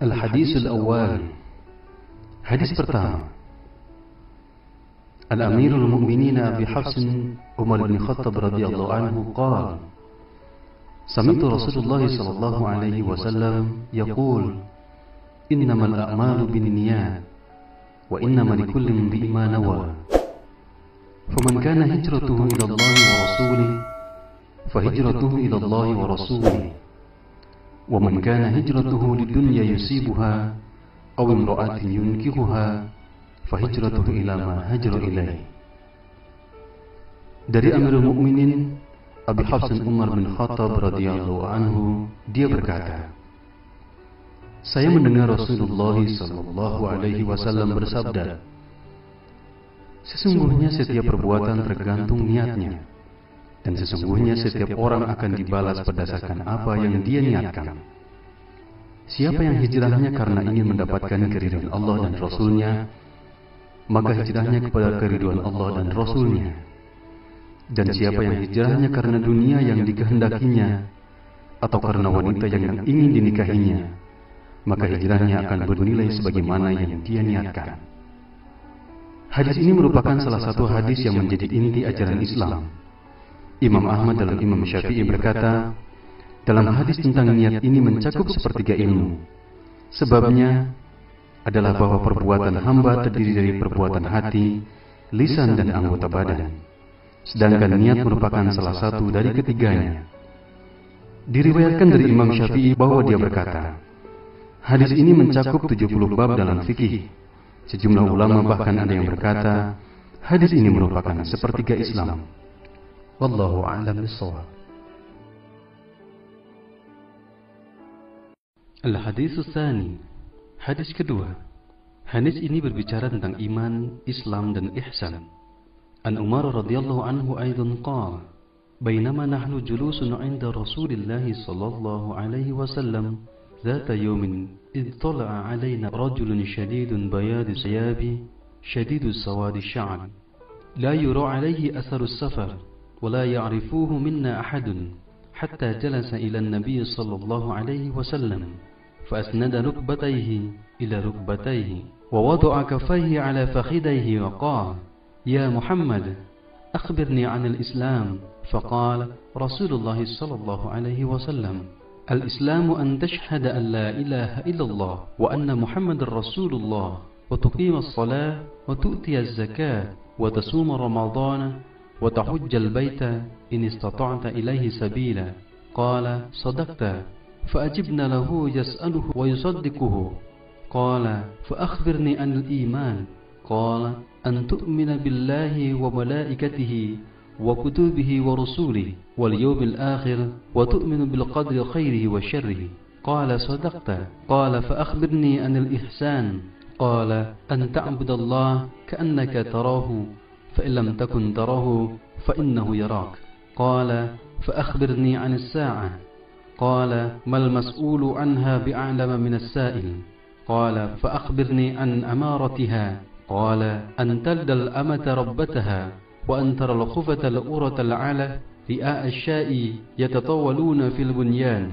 Al-Hadis Al-Awwal. Hadis pertama. Al-Amirul Mu'minin Abi Hafs Umar bin Khattab radhiyallahu anhu qala: Sami'tu Rasulullah sallallahu alaihi wasallam yaqul: Innamal a'malu binniyat wa innamal likulli imri'in ma nawa. Faman kana hijratuhu ila Allah wa rasulihi fa hijratuhu ila Allah wa rasulihi. ومن كان هجرته للدنيا يصيبها أو امرأة ينكحها فهجرته إلى ما هاجر إليه. Dari Amirul Mukminin Abi Hafs Umar bin Khattab radhiyallahu anhu, dia berkata, saya mendengar Rasulullah sallallahu alaihi wasallam bersabda, sesungguhnya setiap perbuatan tergantung niatnya, dan sesungguhnya setiap orang akan dibalas berdasarkan apa yang dia niatkan. Siapa yang hijrahnya karena ingin mendapatkan keridhaan Allah dan Rasulnya, maka hijrahnya kepada keridhaan Allah dan Rasulnya. Dan siapa yang hijrahnya karena dunia yang dikehendakinya, atau karena wanita yang ingin dinikahinya, maka hijrahnya akan bernilai sebagaimana yang dia niatkan. Hadis ini merupakan salah satu hadis yang menjadi inti ajaran Islam. Imam Ahmad dalam Imam Syafi'i berkata, dalam hadis tentang niat ini mencakup sepertiga ilmu. Sebabnya adalah bahwa perbuatan hamba terdiri dari perbuatan hati, lisan dan anggota badan. Sedangkan niat merupakan salah satu dari ketiganya. Diriwayatkan dari Imam Syafi'i bahwa dia berkata, hadis ini mencakup 70 bab dalam fikih. Sejumlah ulama bahkan ada yang berkata, hadis ini merupakan sepertiga Islam. Wallahu a'lam bishawab. Al-Hadis Tsani. Hadis kedua. Hadis ini berbicara tentang iman, Islam dan ihsan. An Umar radhiyallahu anhu aidan qala: Bainama nahnu julusun 'inda Rasulillah sallallahu alaihi wasallam ذات يوم إذ طلع علينا رجل شديد بياض الثياب شديد سواد الشعر لا يرى عليه أثر السفر ولا يعرفوه منا أحد حتى جلس إلى النبي صلى الله عليه وسلم فأسند ركبتيه إلى ركبتيه ووضع كفيه على فخذيه وقال: يا محمد أخبرني عن الإسلام. فقال رسول الله صلى الله عليه وسلم: الإسلام أن تشهد أن لا إله إلا الله وأن محمد رسول الله وتقيم الصلاة وتؤتي الزكاة وتصوم رمضان وتحج البيت إن استطعت إليه سبيلا. قال: صدقت. فأجبنا له يسأله ويصدقه. قال: فأخبرني عن الإيمان. قال: أن تؤمن بالله وملائكته وكتبه ورسوله واليوم الآخر وتؤمن بالقدر خيره وشره. قال: صدقت. قال: فأخبرني عن الإحسان. قال: أن تعبد الله كأنك تراه فإن لم تكن تراه فإنه يراك. قال: فأخبرني عن الساعة. قال: ما المسؤول عنها بأعلم من السائل. قال: فأخبرني عن أمارتها. قال: أن تلد الأمة ربتها وأن ترى الخفة الأورة العلة رئاء الشاء يتطاولون في البنيان.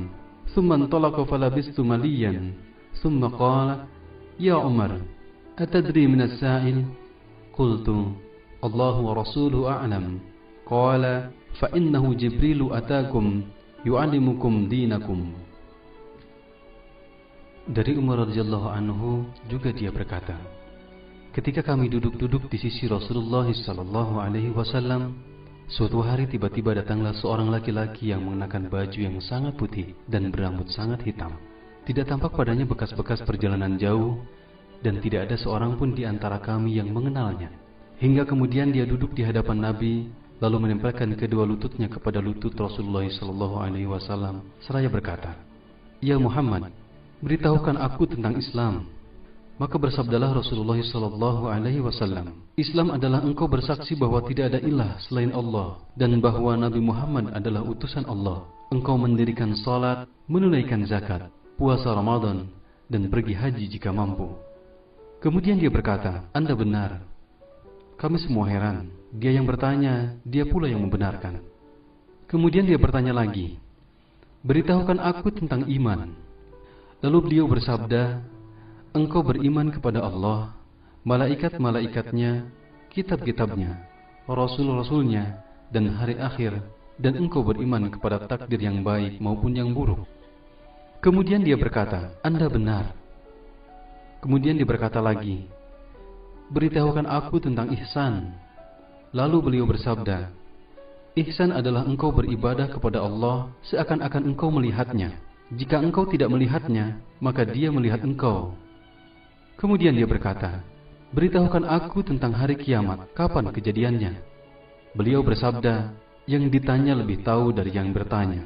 ثم انطلق فلبثت مليا ثم قال: يا عمر أتدري من السائل؟ قلت: الله ورسوله أعلم. قال: فإنه جبريل أتاكم يعلمكم دينكم. Dari Umar radhiyallahu anhu juga dia berkata, ketika kami duduk-duduk di sisi Rasulullah sallallahu alaihi wasallam, suatu hari tiba-tiba datanglah seorang laki-laki yang mengenakan baju yang sangat putih dan berambut sangat hitam. Tidak tampak padanya bekas-bekas perjalanan jauh dan tidak ada seorang pun di antara kami yang mengenalnya. Hingga kemudian dia duduk di hadapan Nabi, lalu menempelkan kedua lututnya kepada lutut Rasulullah sallallahu alaihi wasallam seraya berkata, "Ya Muhammad, beritahukan aku tentang Islam." Maka bersabdalah Rasulullah sallallahu alaihi wasallam, "Islam adalah engkau bersaksi bahwa tidak ada ilah selain Allah dan bahwa Nabi Muhammad adalah utusan Allah. Engkau mendirikan salat, menunaikan zakat, puasa Ramadan dan pergi haji jika mampu." Kemudian dia berkata, "Anda benar." Kami semua heran. Dia yang bertanya, dia pula yang membenarkan. Kemudian dia bertanya lagi, "Beritahukan aku tentang iman." Lalu beliau bersabda, engkau beriman kepada Allah, malaikat-malaikatnya, kitab-kitabnya, rasul-rasulnya, dan hari akhir, dan engkau beriman kepada takdir yang baik maupun yang buruk. Kemudian dia berkata, Anda benar. Kemudian dia berkata lagi, beritahukan aku tentang ihsan. Lalu beliau bersabda, ihsan adalah engkau beribadah kepada Allah seakan-akan engkau melihatnya. Jika engkau tidak melihatnya, maka dia melihat engkau. Kemudian dia berkata, beritahukan aku tentang hari kiamat, kapan kejadiannya? Beliau bersabda, yang ditanya lebih tahu dari yang bertanya.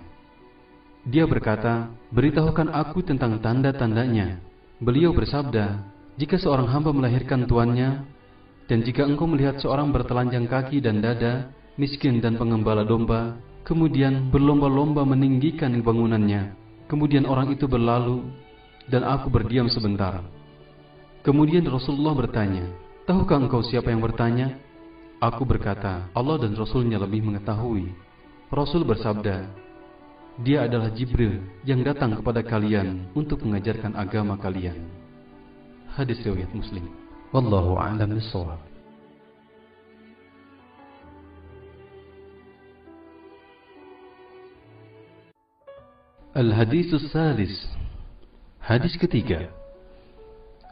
Dia berkata, beritahukan aku tentang tanda-tandanya. Beliau bersabda, jika seorang hamba melahirkan tuannya, dan jika engkau melihat seorang bertelanjang kaki dan dada, miskin dan pengembala domba, kemudian berlomba-lomba meninggikan bangunannya, kemudian orang itu berlalu, dan aku berdiam sebentar. Kemudian Rasulullah bertanya, tahukah engkau siapa yang bertanya? Aku berkata, Allah dan Rasulnya lebih mengetahui. Rasul bersabda, dia adalah Jibril yang datang kepada kalian untuk mengajarkan agama kalian. Hadis riwayat Muslim. Wallahu a'lam bishawab. Al-Hadis Salis. Hadis ketiga.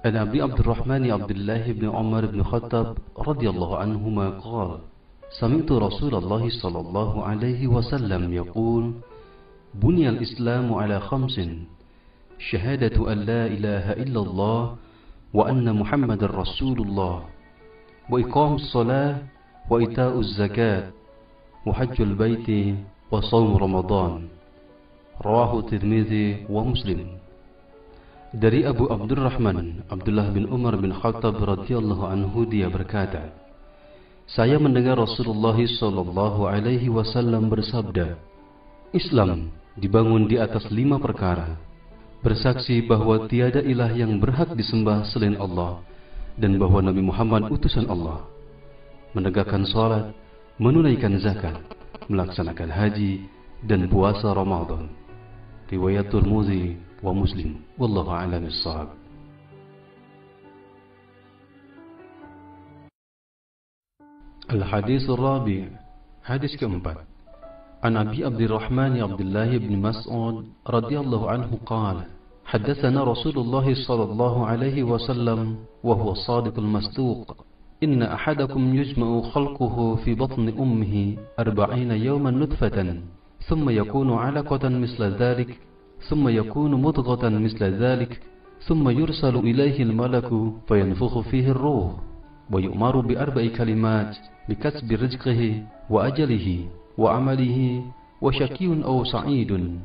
An Abi Abdurrahman Abdullah bin Umar bin Khattab radhiyallahu anhuma qala, sami'tu Rasulullah sallallahu alaihi wasallam yaqul, bunyal Islamu ala khamsin, syahadatu an la ilaha illallah wa anna Muhammadar Rasulullah, wa iqamus shalah, wa ita'uz zakat, wa hajjul baiti, wa shaum Ramadan. Rawahu Tirmidzi wa Muslim. Dari Abu Abdurrahman Abdullah bin Umar bin Khattab radhiyallahu anhu, dia berkata, saya mendengar Rasulullah sallallahu alaihi wasallam bersabda, Islam dibangun di atas 5 perkara: bersaksi bahwa tiada ilah yang berhak disembah selain Allah, dan bahwa Nabi Muhammad utusan Allah, menegakkan salat, menunaikan zakat, melaksanakan haji, dan puasa Ramadan. Riwayat Tirmidzi wa Muslim. Wallahu a'lam bishawab. Al-Hadis Ar-Rabi'. Hadis keempat. An Abi Abdurrahman Abdullah bin Mas'ud radhiyallahu anhu qala, haddatsana Rasulullah sallallahu alaihi wasallam wa huwa as-sadiqul masduq, inna ahadakum yujma'u khalquhu fi batni ummihi 40 yawman nutfatan, thumma yakunu 'alaqatan misla dhalik, thumma yakunu mudghatan misla dhalik, thumma yursalu ilayhi al-malaku fayanfukhu fihi ar-ruh, wa yu'maru bi 4 kalimat bikasbi rizqihi wa ajalihi wa amalihi wa syaqiyyun aw sa'idun.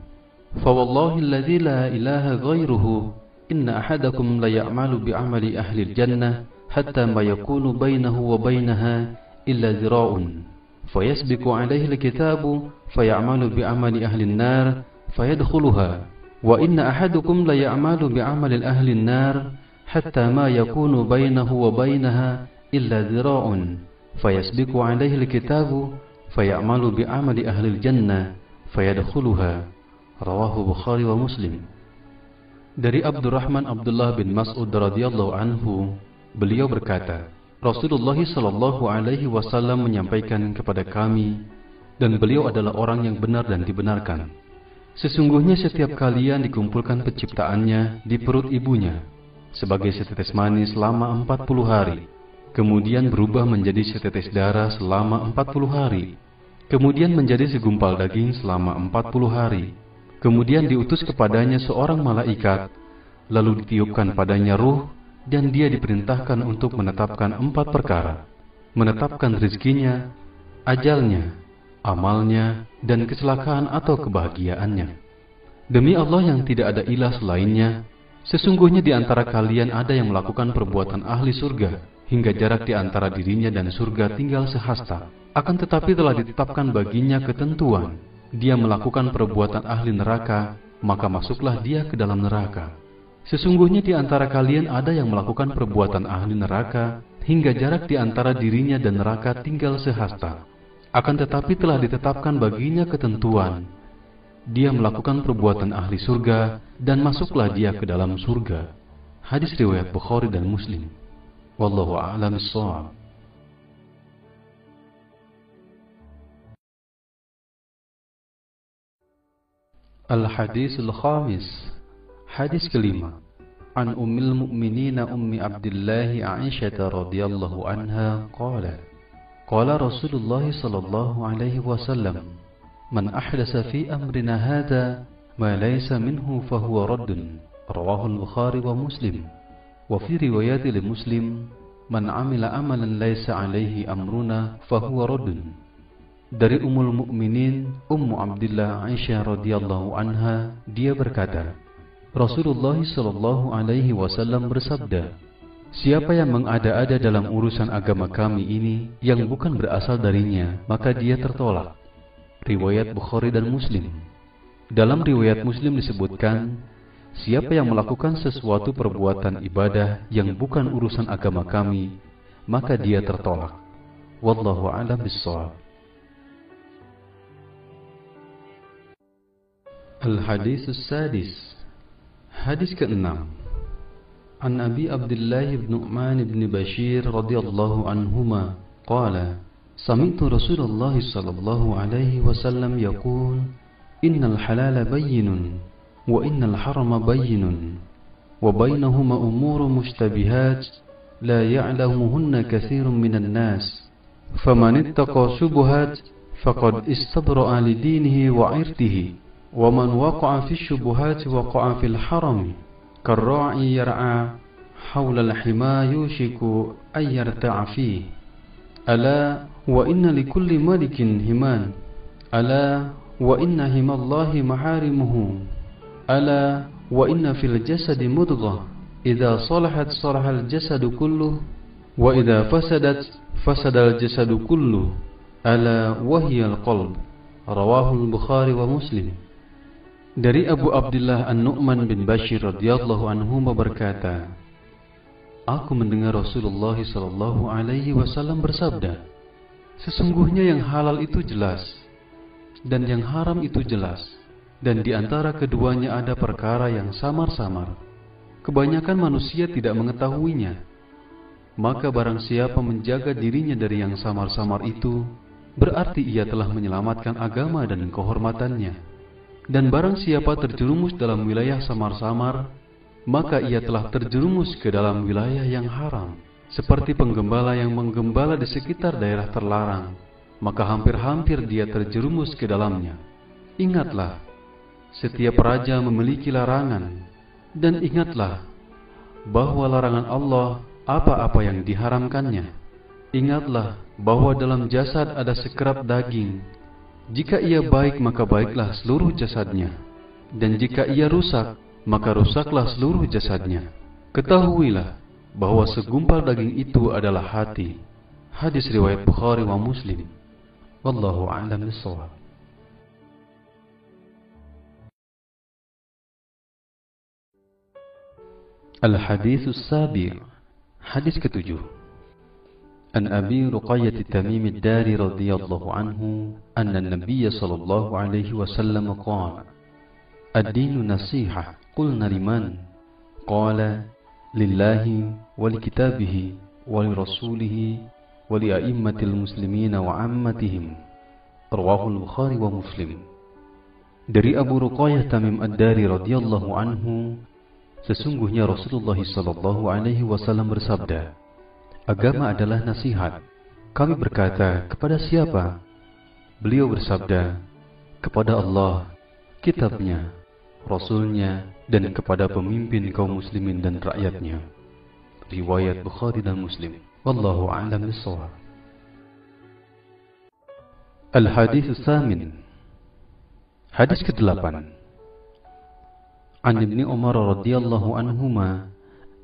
Fa wallahi alladhi la ilaha ghairuhu, inna ahadakum la ya'malu bi 'amali ahli al-jannah hatta ma yakunu bainahu wa bainaha illa dhira'un, fayasbiqu 'alayhi al-kitabu fay'amalu bi 'amali ahli an-nar fayadkhuluha, wa inna ahadukum la ya'malu bi 'amali ahli an-nar hatta ma yakunu bainahu wa bainaha illa dhira'un, fayasbiqu 'alayhi al-kitabu fay'amalu bi 'amali ahli al-jannah fayadkhuluha. Rawahu Bukhari wa Muslim. Dari Abdurrahman Abdullah bin Mas'ud radhiyallahu anhu, beliau berkata, Rasulullah sallallahu alaihi wasallam menyampaikan kepada kami, dan beliau adalah orang yang benar dan dibenarkan, sesungguhnya setiap kalian dikumpulkan penciptaannya di perut ibunya sebagai setetes mani selama 40 hari, kemudian berubah menjadi setetes darah selama 40 hari, kemudian menjadi segumpal daging selama 40 hari, kemudian diutus kepadanya seorang malaikat, lalu ditiupkan padanya ruh, dan dia diperintahkan untuk menetapkan 4 perkara: menetapkan rizkinya, ajalnya, amalnya, dan kecelakaan atau kebahagiaannya. Demi Allah yang tidak ada ilah selainnya, sesungguhnya di antara kalian ada yang melakukan perbuatan ahli surga, hingga jarak di antara dirinya dan surga tinggal sehasta. Akan tetapi telah ditetapkan baginya ketentuan, dia melakukan perbuatan ahli neraka, maka masuklah dia ke dalam neraka. Sesungguhnya di antara kalian ada yang melakukan perbuatan ahli neraka, hingga jarak di antara dirinya dan neraka tinggal sehasta. Akan tetapi telah ditetapkan baginya ketentuan, dia melakukan perbuatan ahli surga dan masuklah dia ke dalam surga. Hadis riwayat Bukhari dan Muslim. Wallahu a'lam bishawab. Al-Hadisul Khamis. Hadis kelima. An Ummil Mu'minin Ummi Abdullah Aisyah radhiyallahu anha qala qala Rasulullah sallallahu alaihi wasallam man ahdasa fi amrina hadha ma laysa minhu fahuwa raddun. Rawahu al-Bukhari wa Muslim. Wa fi riwayat li Muslim man amila amalan laysa alaihi amruna fahuwa raddun. Dari Ummul Mukminin Ummu Abdillah Aisyah radhiyallahu anha, dia berkata, Rasulullah sallallahu alaihi wasallam bersabda, siapa yang mengada-ada dalam urusan agama kami ini yang bukan berasal darinya, maka dia tertolak. Riwayat Bukhari dan Muslim. Dalam riwayat Muslim disebutkan, siapa yang melakukan sesuatu perbuatan ibadah yang bukan urusan agama kami, maka dia tertolak. Wallahu a'lam bishawab. Al-Hadisus Sadis. Hadis ke-6. An Abi Abdullah ibn Nu'man ibn Bashir radhiyallahu anhuma qala sami'tu Rasulullah sallallahu alaihi wasallam yaqul innal halala bayyinun wa innal harama bayyinun wa bainahuma umurun mushtabihat la ya'lamuhunna katsirun minan nas faman ittaqa syubuhat faqad istabra'a li dinihi wa 'irdihi ومن وقع في الشبهات وقع في الحرم كالراعي يرعى حول الحمى يوشك أن يرتع فيه ألا وإن لكل ملك همان ألا وإن هما الله محارمه ألا وإن في الجسد مضغة إذا صلحت صلح الجسد كله وإذا فسدت فسد الجسد كله ألا وهي القلب. رواه البخاري ومسلم. Dari Abu Abdullah An-Nu'man bin Bashir radhiyallahu anhu berkata, aku mendengar Rasulullah sallallahu alaihi wasallam bersabda, sesungguhnya yang halal itu jelas dan yang haram itu jelas, dan di antara keduanya ada perkara yang samar-samar. Kebanyakan manusia tidak mengetahuinya. Maka barang siapa menjaga dirinya dari yang samar-samar itu, berarti ia telah menyelamatkan agama dan kehormatannya. Dan barang siapa terjerumus dalam wilayah samar-samar, maka ia telah terjerumus ke dalam wilayah yang haram. Seperti penggembala yang menggembala di sekitar daerah terlarang, maka hampir-hampir dia terjerumus ke dalamnya. Ingatlah, setiap raja memiliki larangan, dan ingatlah bahwa larangan Allah apa-apa yang diharamkannya. Ingatlah bahwa dalam jasad ada sekerap daging. Jika ia baik, maka baiklah seluruh jasadnya, dan jika ia rusak, maka rusaklah seluruh jasadnya. Ketahuilah bahwa segumpal daging itu adalah hati. Hadis riwayat Bukhari wa Muslim. Wallahu a'lam bishawab. Al-Haditsus Sabi'. Hadis ke-7. An Abi Ruqayyah Tamim ad-Dari radhiyallahu anhu anna an-nabiy sallallahu alaihi wasallam qala ad-dinu nasihah. Qulna liman? Qala lillahi wa likitabihi wa lirasulihi wa li'a'immatil muslimina wa 'ammatihim. Rawahu al-Bukhari wa Muslim. Dari Abu Ruqayyah Tamim ad-Dari radhiyallahu anhu, sesungguhnya Rasulullah sallallahu alaihi wasallam bersabda, agama adalah nasihat. Kami berkata, kepada siapa? Beliau bersabda, kepada Allah, kitabnya, Rasulnya, dan kepada pemimpin kaum muslimin dan rakyatnya. Riwayat Bukhari dan Muslim. Wallahu a'lam bishawab. Al-Haditsus Samin. Hadis ke-8. An Ibni Umar radhiyallahu anhuma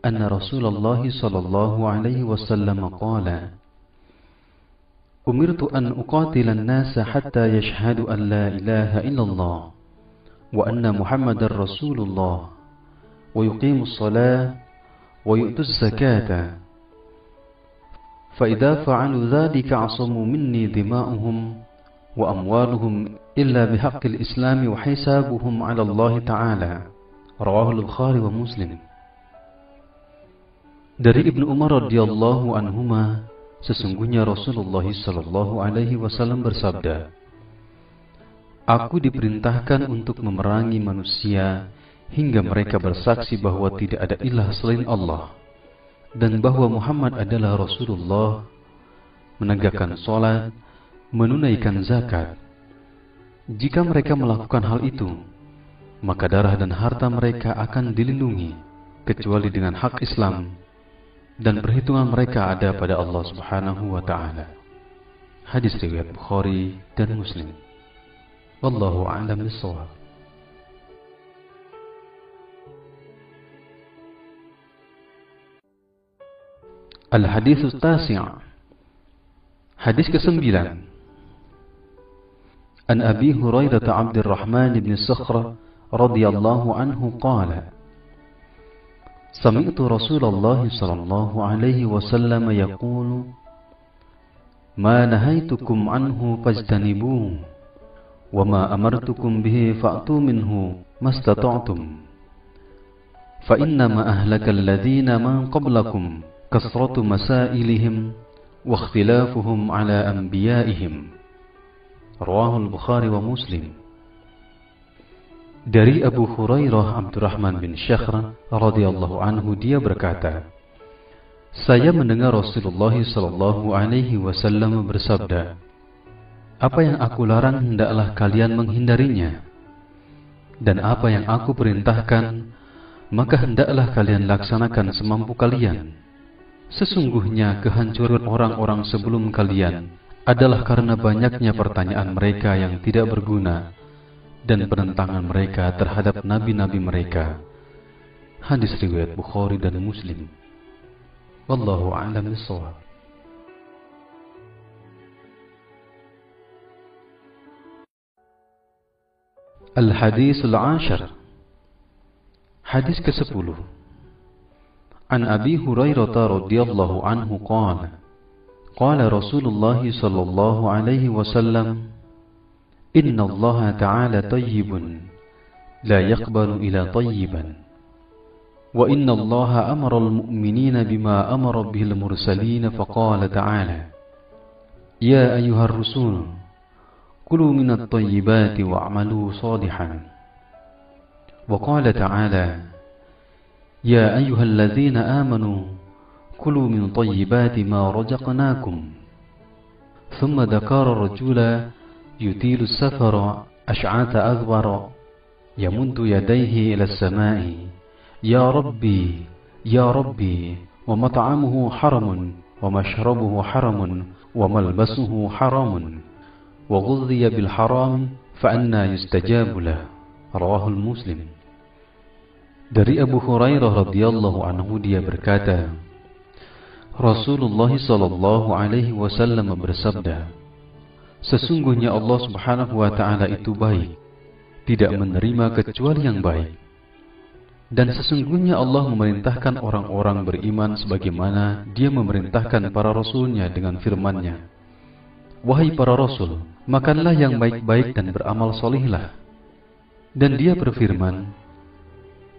أن رسول الله صلى الله عليه وسلم قال أمرت أن أقاتل الناس حتى يشهدوا أن لا إله إلا الله وأن محمد رسول الله ويقيموا الصلاة ويؤتوا الزكاة فإذا فعلوا ذلك عصموا مني دماؤهم وأموالهم إلا بحق الإسلام وحسابهم على الله تعالى. رواه البخاري ومسلم. Dari Ibnu Umar radhiyallahu anhuma, sesungguhnya Rasulullah sallallahu alaihi wasallam bersabda, "Aku diperintahkan untuk memerangi manusia hingga mereka bersaksi bahwa tidak ada ilah selain Allah dan bahwa Muhammad adalah Rasulullah, menegakkan salat, menunaikan zakat. Jika mereka melakukan hal itu, maka darah dan harta mereka akan dilindungi kecuali dengan hak Islam, dan perhitungan mereka ada pada Allah Subhanahu wa taala." Hadis riwayat Bukhari dan Muslim. Wallahu a'lam bishawab. Al-Hadits Tasi'. Hadis ke-9. An Abi Hurairah Abdurrahman bin Sakhrah radhiyallahu anhu qala, Sami'tu Rasulullah sallallahu alaihi wasallam yaqulu, Ma nahaitukum anhu fajtanibuhu, wa ma amartukum bihi fa'tu minhu mastata'tum. Fa innama ahlakal ladzina man qablakum kasratu masailihim wa ikhtilafuhum ala anbiya'ihim. Rawahul Bukhari wa Muslim. Dari Abu Hurairah Abdurrahman bin Sakhrah radhiyallahu anhu, dia berkata, saya mendengar Rasulullah sallallahu alaihi wasallam bersabda, apa yang aku larang hendaklah kalian menghindarinya, dan apa yang aku perintahkan maka hendaklah kalian laksanakan semampu kalian. Sesungguhnya kehancuran orang-orang sebelum kalian adalah karena banyaknya pertanyaan mereka yang tidak berguna dan penentangan mereka terhadap nabi-nabi mereka. Hadis riwayat Bukhari dan Muslim. Wallahu a'lam bishawab. Al-Haditsul Ashar. Hadis ke-10. An Abi Hurairah radhiyallahu anhu qala, qala Rasulullah sallallahu alaihi wasallam, Inna Allah Ta'ala tayyibun, la yaqbalu ila tayyiban. Wa inna Allah amara al-mu'minina bima amara bihil mursalina faqala ta'ala, Ya ayyuhar rusul, kulu minat tayyibati wa'amalu salihan. Wa qala ta'ala, Ya ayyuhal ladhina amanu, kulu min tayyibati ma rajaqnakum. Thumma dhakara rajula يطيل السفر أشعث أغبر يمد يديه إلى السماء يا ربي يا ربي ومطعمه حرم ومشربه حرم وملبسه حرام وغذي بالحرام فأنى يستجاب له. رواه المسلم. Dari Abu Hurairah radhiyallahu anhu, dia berkata, Rasulullah sallallahu alaihi wasallam bersabda, sesungguhnya Allah Subhanahu wa ta'ala itu baik, tidak menerima kecuali yang baik. Dan sesungguhnya Allah memerintahkan orang-orang beriman sebagaimana Dia memerintahkan para rasulnya dengan firman-Nya, Wahai para rasul, makanlah yang baik-baik dan beramal solihlah. Dan Dia berfirman,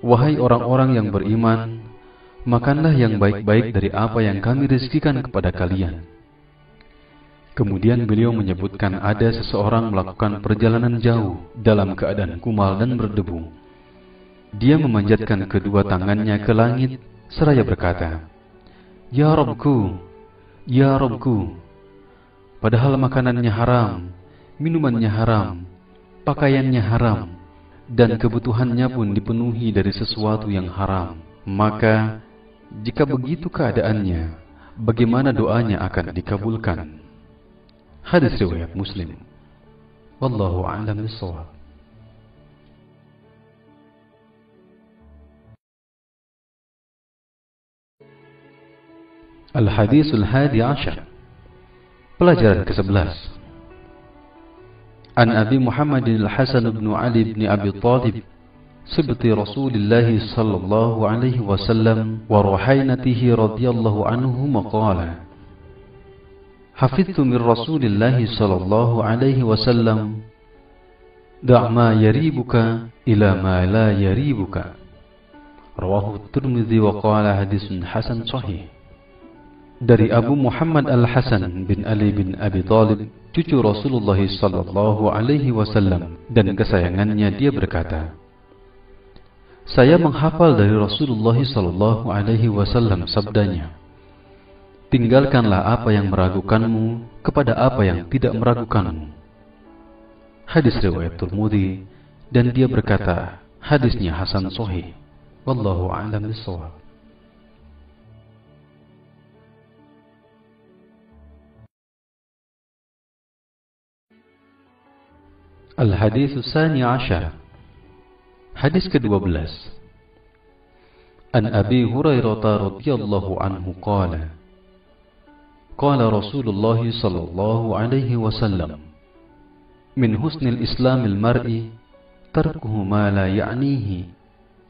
Wahai orang-orang yang beriman, makanlah yang baik-baik dari apa yang kami rezekikan kepada kalian. Kemudian beliau menyebutkan ada seseorang melakukan perjalanan jauh dalam keadaan kumal dan berdebu. Dia memanjatkan kedua tangannya ke langit seraya berkata, Ya Rabbku, Ya Rabbku. Padahal makanannya haram, minumannya haram, pakaiannya haram, dan kebutuhannya pun dipenuhi dari sesuatu yang haram. Maka, jika begitu keadaannya, bagaimana doanya akan dikabulkan? Hadis riwayat Muslim. Wallahu a'lam bishawab. Al-Haditsul Hadi Ashar. Pelajaran ke-11. An Abi Muhammadin Al-Hasan bin Ali bin Abi Talib, Sibti Rasulullah sallallahu alaihi wasallam wa ruhainatihi radhiyallahu anhu maqala, حفظت من رسول الله صلى الله عليه وسلم Da' ma yaribuka ila ma la yaribuka. Rawahu Tirmidzi wa qala hadisun hasan sahih. Dari Abu Muhammad Al-Hasan bin Ali bin Abi Thalib, cucu Rasulullah sallallahu alaihi wasallam dan kesayangannya, dia berkata, saya menghafal dari Rasulullah sallallahu alaihi wasallam sabdanya, tinggalkanlah apa yang meragukanmu kepada apa yang tidak meragukanmu. Hadis riwayat Tirmidzi, dan dia berkata hadisnya hasan sahih. Wallahu a'lam bishawab. Al-Hadits Tsani Ashar. Hadis ke-12. An Abi Hurairah radhiyallahu anhu qala qala Rasulullah sallallahu alaihi wasallam min husnil islamil mar'i tarkuhu ma la ya'nihi.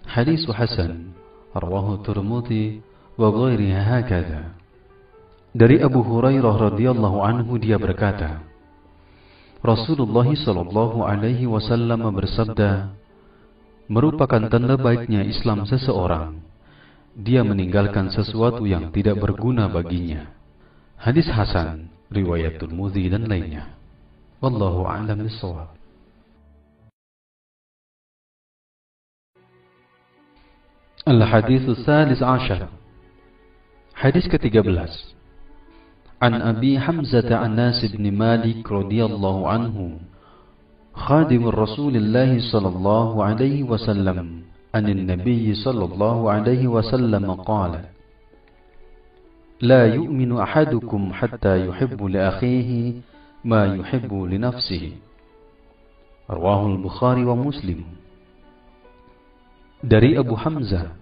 Hadis hasan. Rawahu Tirmidzi wa ghairihi hakadha. Dari Abu Hurairah radhiyallahu anhu, dia berkata, Rasulullah sallallahu alaihi wasallam bersabda, merupakan tanda baiknya Islam seseorang, dia meninggalkan sesuatu yang tidak berguna baginya. Hadis hasan, riwayat Tirmidzi dan lainnya. Wallahu a'lam bishawab. Al-Hadits Tsalis Ashar. Hadis ke-13. An Abi Hamzah Anas bin Malik radhiyallahu anhu, khadim Rasulullah sallallahu alaihi wasallam, an Nabi sallallahu alaihi wasallam qala, la yu'minu ahadukum hatta yuhibbu li akhihi ma yuhibbu li nafsihi. Rawahu Al-Bukhari wa Muslim. Dari Abu Hamzah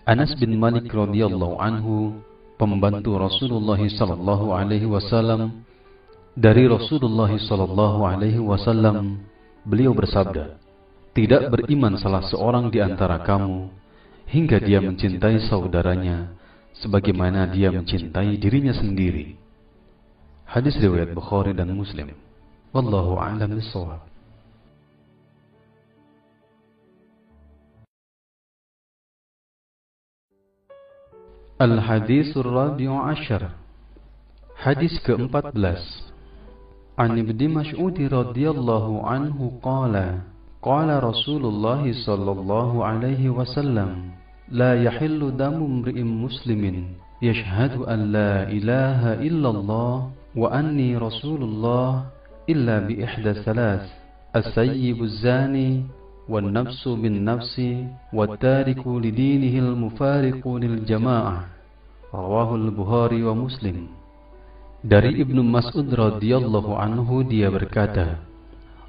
Anas bin Malik radhiyallahu anhu, pembantu Rasulullah sallallahu alaihi wasallam, dari Rasulullah sallallahu alaihi wasallam, beliau bersabda, tidak beriman salah seorang di antara kamu hingga dia mencintai saudaranya sebagaimana dia mencintai dirinya sendiri. Hadis riwayat Bukhari dan Muslim. Wallahu a'lam bishawab. Al-Hadits Ar-Rabi'u Ashar. Hadis ke-14. An Ibni Mas'ud radhiyallahu anhu qala qala Rasulullah sallallahu alaihi wasallam, la yahillu damu imri'in muslimin yashhadu an la ilaha illallah wa anni rasulullah illa bi ihda thalath, as-sayyibu az-zani والنفس بالنفس والتارك لدينه المفارق للجماعة. رواه البخاري ومسلم. Dari Ibnu Mas'ud radhiyallahu anhu, dia berkata,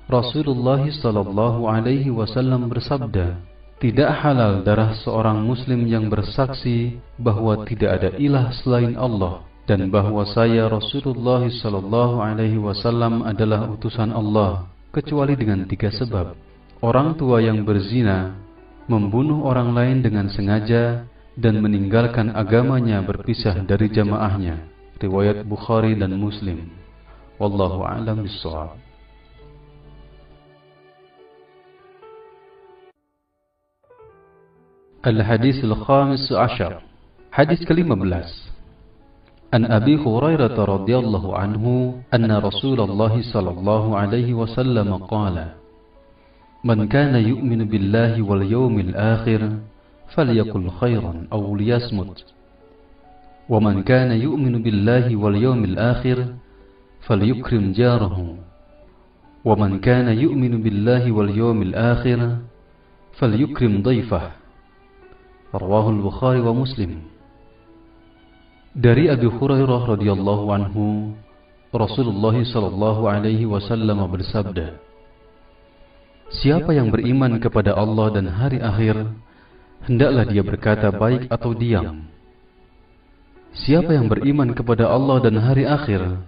Rasulullah sallallahu alaihi wasallam bersabda, tidak halal darah seorang muslim yang bersaksi bahwa tidak ada ilah selain Allah dan bahwa saya Rasulullah sallallahu alaihi wasallam adalah utusan Allah, kecuali dengan 3 sebab. Orang tua yang berzina, membunuh orang lain dengan sengaja, dan meninggalkan agamanya berpisah dari jamaahnya. Riwayat Bukhari dan Muslim. Wallahu a'lam bishawab. Al-Hadits Al-Khamis Ashar. Hadis ke-15. An Abi Hurairah radhiyallahu anhu, anna Rasulullah sallallahu alaihi wasallam qala, man kana yu'minu billahi wal yawmil akhir falyaqul khairan aw liyasmut, wa man kana yu'minu billahi wal yawmil akhir falyukrim jarahu, wa man kana yu'minu billahi wal yawmil akhir falyukrim dhayfah. Rawahu Al-Bukhari wa Muslim. Dari Abu Hurairah radhiyallahu anhu, Rasulullah sallallahu alaihi wasallam bersabda, siapa yang beriman kepada Allah dan hari akhir, hendaklah dia berkata baik atau diam. Siapa yang beriman kepada Allah dan hari akhir,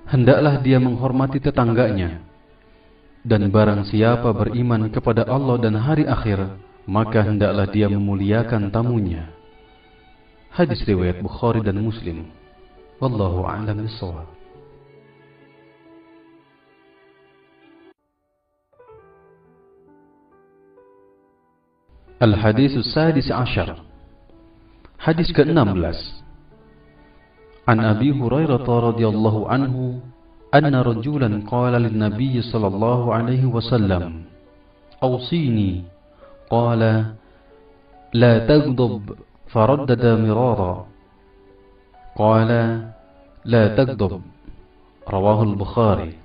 hendaklah dia menghormati tetangganya. Dan barang siapa beriman kepada Allah dan hari akhir, maka hendaklah dia memuliakan tamunya. Hadis riwayat Bukhari dan Muslim. Wallahu a'lam bishawab. Al-Haditsus Sadis Ashar. Hadis ke-16. An Abi Hurairah radhiyallahu anhu anna rajulan qala lin-nabiy sallallahu alaihi wasallam awsini qala la taghdab faraddada mirara qala la taghdab. Rawahul Bukhari.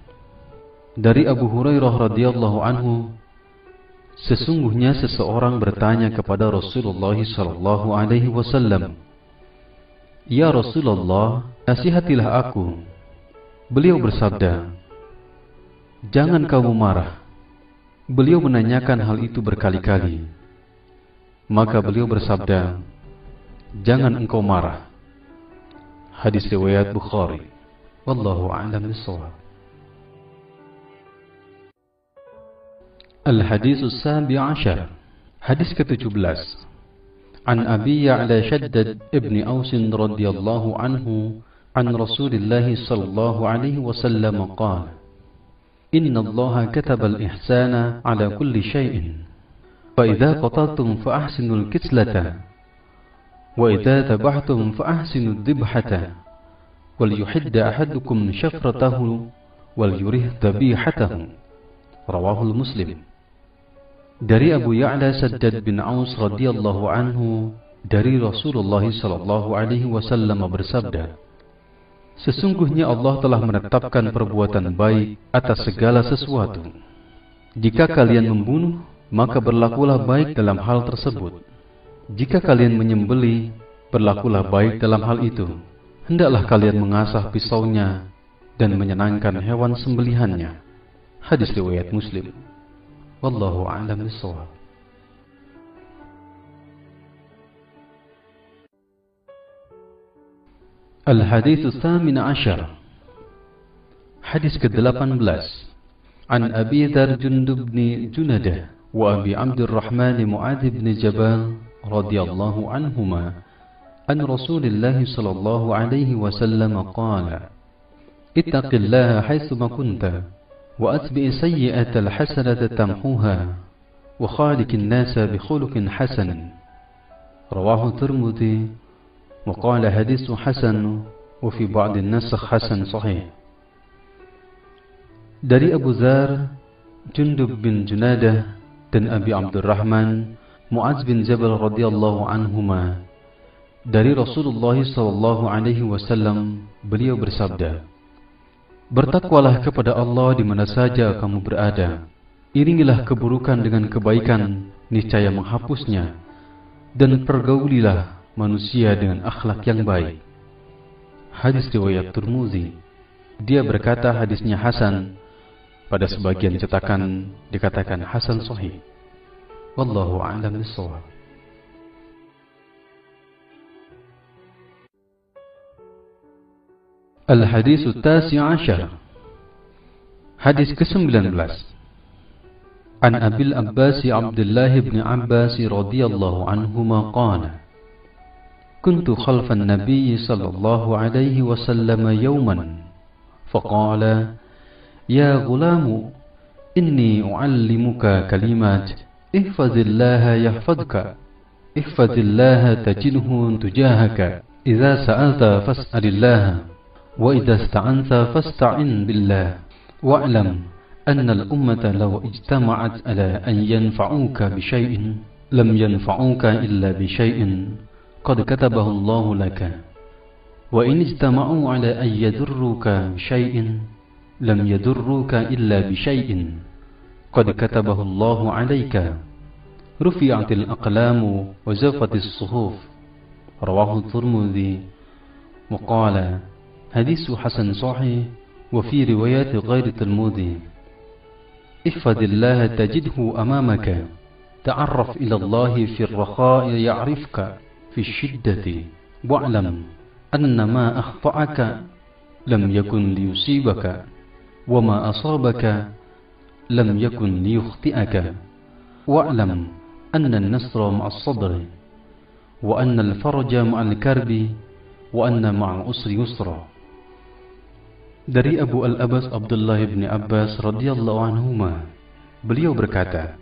Dari Abu Hurairah radhiyallahu anhu, sesungguhnya seseorang bertanya kepada Rasulullah sallallahu alaihi wasallam, "Ya Rasulullah, nasihatilah aku." Beliau bersabda, "Jangan kamu marah." Beliau menanyakan hal itu berkali-kali. Maka beliau bersabda, "Jangan engkau marah." Hadis riwayat Bukhari. Wallahu a'lam bishawab. Al-Haditsus Sabi Ashar. Hadis ke-17. An Abi Ya'la Shaddad ibn Aus radhiyallahu anhu an Rasulillah sallallahu alaihi wasallam qala, "Inna Allah kataba al-ihsana ala kulli shay'in, fa idza qataltum fa ahsinul kislata, wa idza tabahtum fa ahsinud dibhata, wal yuhidda ahadukum shafratahu wal yurih dhabihatahu." Rawahul Muslim. Dari Abu Ya'la Shaddad bin Aus radhiyallahu anhu dari Rasulullah sallallahu alaihi wasallam bersabda, "Sesungguhnya Allah telah menetapkan perbuatan baik atas segala sesuatu. Jika kalian membunuh, maka berlakulah baik dalam hal tersebut. Jika kalian menyembelih, berlakulah baik dalam hal itu. Hendaklah kalian mengasah pisaunya dan menyenangkan hewan sembelihannya." Hadis riwayat Muslim. Wallahu a'lam bishawab. Al-Haditsus Tsamin Ashar. Hadis ke-18. An Abi Dzar Jundub bin Junadah wa Abi Abdurrahman Mu'adz bin Jabal radhiyallahu anhuma an Rasulillah sallallahu alaihi wasallam qala, "Ittaqillaha haitsu ma kunta وأتبع سيئة الحسنة تمحوها وخالق الناس بخلق حسن." رواه الترمذي وقال حديث حسن وفي بعض النسخ حسن صحيح. Dari Abu Dzar Jundub bin Junadah dan Abi Abdurrahman Mu'adz bin Jabal radhiyallahu anhuma, dari Rasulullah sallallahu alaihi wasallam, beliau bersabda, "Bertakwalah kepada Allah di mana saja kamu berada. Iringilah keburukan dengan kebaikan, niscaya menghapusnya. Dan pergaulilah manusia dengan akhlak yang baik." Hadis riwayat Tirmidzi. Dia berkata hadisnya hasan. Pada sebagian cetakan dikatakan hasan sahih. Wallahu a'lam bishawab. Al-Haditsus Tasi' Ashar. Hadis ke-19. An Abil Abbas Abdullah bin Abbas radhiyallahu anhuma qala, "Kuntu khalfan Nabiy sallallahu alaihi wasallam yawman, faqala, ya ghulamu, inni u'allimuka kalimat, ihfazillaha yahfazka, ihfazillaha tajidhu tujahaka, idza sa'alta fas'alillaha, وإذا استعنت فاستعن بالله واعلم أن الأمة لو اجتمعت على أن ينفعوك بشيء لم ينفعوك إلا بشيء قد كتبه الله لك وإن اجتمعوا على أن يضروك بشيء لم يضروك إلا بشيء قد كتبه الله عليك رفعت الأقلام وجفت الصحف." رواه الترمذي وقال حديث حسن صحيح وفي روايات غير الترمذي. احفظ الله تجده أمامك، تعرف إلى الله في الرخاء يعرفك في الشدة، واعلم أن ما أخطأك لم يكن ليصيبك وما أصابك لم يكن ليخطئك، واعلم أن النصر مع الصبر وأن الفرج مع الكرب وأن مع العسر يسرا. Dari Abu Al-Abbas Abdullah bin Abbas radhiyallahu anhuma, beliau berkata,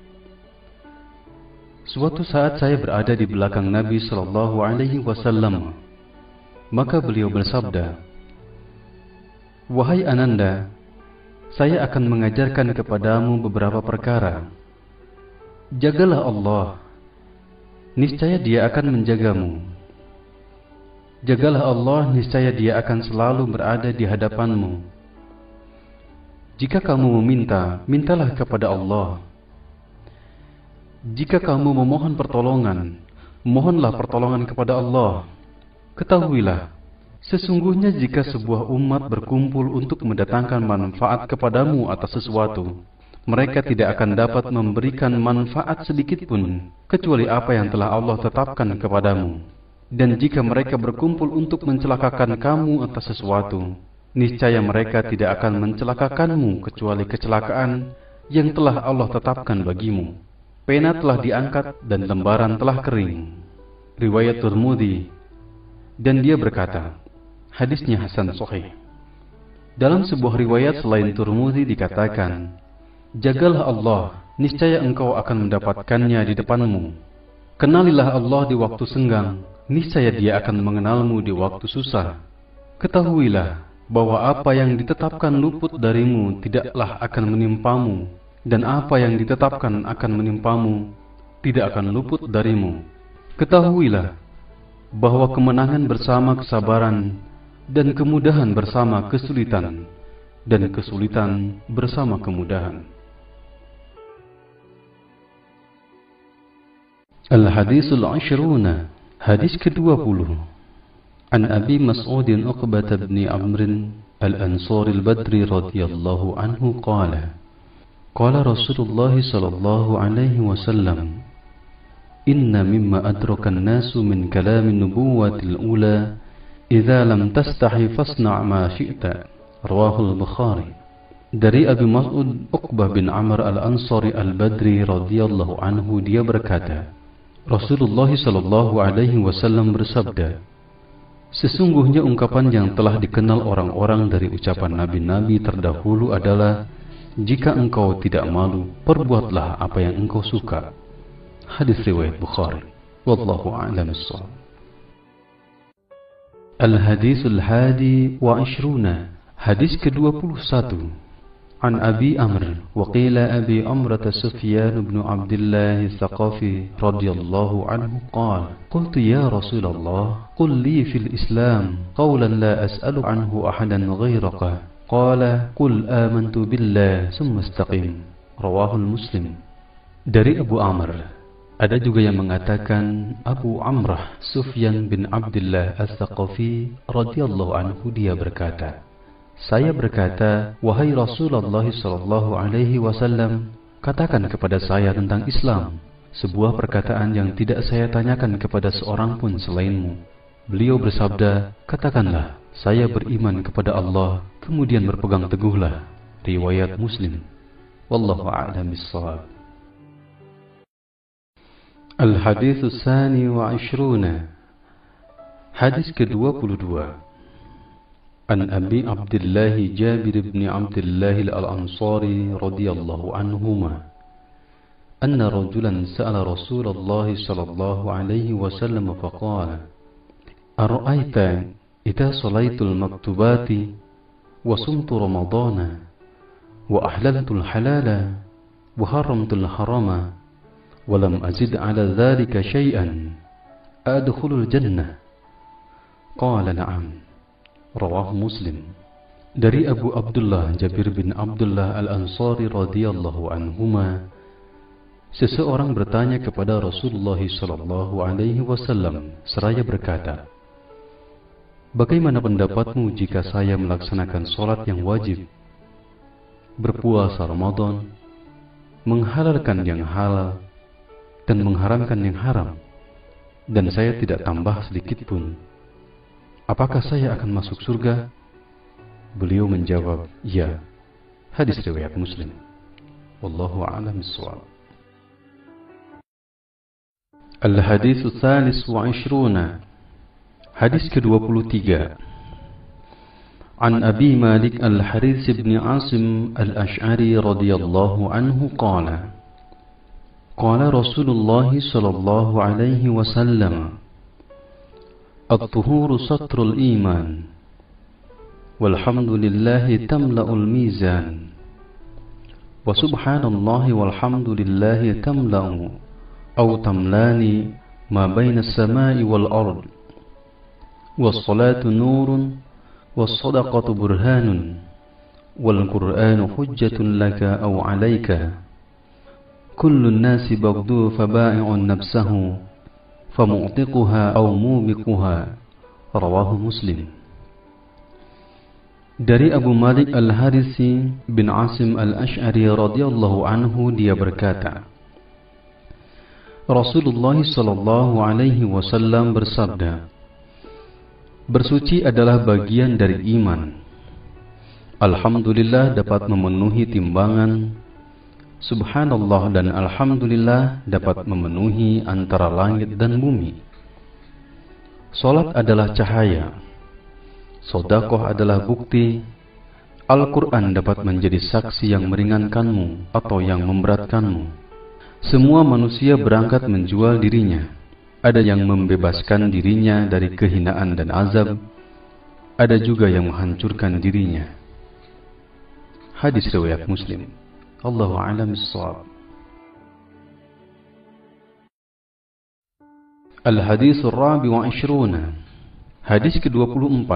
Suatu saat saya berada di belakang Nabi Shallallahu Alaihi Wasallam. Maka beliau bersabda, "Wahai Ananda, saya akan mengajarkan kepadamu beberapa perkara. Jagalah Allah, niscaya Dia akan menjagamu. Jagalah Allah, niscaya Dia akan selalu berada di hadapanmu. Jika kamu meminta, mintalah kepada Allah. Jika kamu memohon pertolongan, mohonlah pertolongan kepada Allah. Ketahuilah, sesungguhnya jika sebuah umat berkumpul untuk mendatangkan manfaat kepadamu atas sesuatu, mereka tidak akan dapat memberikan manfaat sedikit pun, kecuali apa yang telah Allah tetapkan kepadamu. Dan jika mereka berkumpul untuk mencelakakan kamu atas sesuatu, niscaya mereka tidak akan mencelakakanmu kecuali kecelakaan yang telah Allah tetapkan bagimu. Pena telah diangkat dan lembaran telah kering." Riwayat Tirmidzi. Dan dia berkata, hadisnya hasan sahih. Dalam sebuah riwayat selain Tirmidzi dikatakan, "Jagalah Allah, niscaya engkau akan mendapatkannya di depanmu. Kenalilah Allah di waktu senggang, niscaya Dia akan mengenalmu di waktu susah. Ketahuilah bahwa apa yang ditetapkan luput darimu tidaklah akan menimpamu, dan apa yang ditetapkan akan menimpamu tidak akan luput darimu. Ketahuilah bahwa kemenangan bersama kesabaran, dan kemudahan bersama kesulitan, dan kesulitan bersama kemudahan." Al-Hadisul Ashruna, hadis ke-20. An Abi Mas'udin Uqbah bin Amr al-Ansari al-Badri radhiyallahu anhu qala, qala Rasulullah sallallahu alaihi wasallam, "Inna mimma adraka an-nasu min kalam an-nubuwwati al-ula, idza lam tastahi fasna' ma syi'ta." Rawahu al-Bukhari. Dari Abi Mas'ud Uqbah bin Amr al-Ansari al-Badri radhiyallahu anhu, dia berkata, Rasulullah sallallahu alaihi wasallam bersabda, "Sesungguhnya ungkapan yang telah dikenal orang-orang dari ucapan nabi-nabi terdahulu adalah, jika engkau tidak malu, perbuatlah apa yang engkau suka." Hadis riwayat Bukhari. Wallahu a'lam bissawab. Al-Hadisul Hadi wa Ishruna, hadis ke-21. An Abi Amr wa qila Abi Amrata Sufyan bin Abdullah Al-Thaqafi radhiyallahu anhu qala, qultu ya Rasulullah, qul li fil Islam qawlan la as'alu anhu ahadan ghayraka. Qala, qul amantu billah summa istaqim. Rawahu Muslim. Dari Abu Amr. Ada juga yang mengatakan Abu Amrah Sufyan bin Abdullah Al-Thaqafi radhiyallahu anhu, dia berkata, saya berkata, wahai Rasulullah sallallahu alaihi wasallam, katakan kepada saya tentang Islam, sebuah perkataan yang tidak saya tanyakan kepada seorang pun selainmu. Beliau bersabda, katakanlah, saya beriman kepada Allah, kemudian berpegang teguhlah. Riwayat Muslim. Wallahu a'lam bissawab. Al-Hadits Tsani wa Ishruna, hadis ke-22. An Abi Abdullah Jabir bin Abdullah Al-Ansari radhiyallahu anhuma, anna rajulan sa'ala Rasulullah sallallahu alaihi wasallam faqala, ara'aita idza salaitul maktubati wa sumtu ramadana wa ahlaltul halala wa haramtul harama wa lam azid ala dhalika shay'an adkhulul jannah? Qala na'am. Rawahu Muslim. Dari Abu Abdullah Jabir bin Abdullah Al-Ansari radhiyallahu anhuma, seseorang bertanya kepada Rasulullah sallallahu alaihi wasallam seraya berkata, bagaimana pendapatmu jika saya melaksanakan salat yang wajib, berpuasa Ramadan, menghalalkan yang halal dan mengharamkan yang haram, dan saya tidak tambah sedikit pun, apakah saya akan masuk surga? Beliau menjawab, ya. Hadis riwayat Muslim. Wallahu a'lam bissawab. Al-Hadits Tsalis wa Ishruna, hadis ke-23. An Abi Malik Al-Harits bin Asim Al-Ash'ari radhiyallahu anhu qala, Qala Rasulullah sallallahu alaihi wasallam, at-tuhuru satrul iman, walhamdulillahi tamla'ul mizan, wa subhanallahi walhamdulillahi tamla'u aw tamlani ma baina as-sama'i wal ard, was-salatu nurun, was-sadaqatu burhanun, wal Qur'anu hujjatun laka aw 'alaika, kullu an-nasi baghdhu faba'i'un nafsahu famu'tiquha aw mubiquha. Rawahu Muslim. Dari Abu Malik Al-Harisi bin Asim Al-Ash'ari radhiyallahu anhu, dia berkata, Rasulullah sallallahu alaihi wasallam bersabda, bersuci adalah bagian dari iman. Alhamdulillah dapat memenuhi timbangan, subhanallah dan alhamdulillah dapat memenuhi antara langit dan bumi. Salat adalah cahaya, sedekah adalah bukti, Al-Quran dapat menjadi saksi yang meringankanmu atau yang memberatkanmu. Semua manusia berangkat menjual dirinya. Ada yang membebaskan dirinya dari kehinaan dan azab, ada juga yang menghancurkan dirinya. Hadis riwayat Muslim. Allahu a'lam bissawab. Al-Hadis Ar-Rabi wa Ishruna. Hadis ke-24.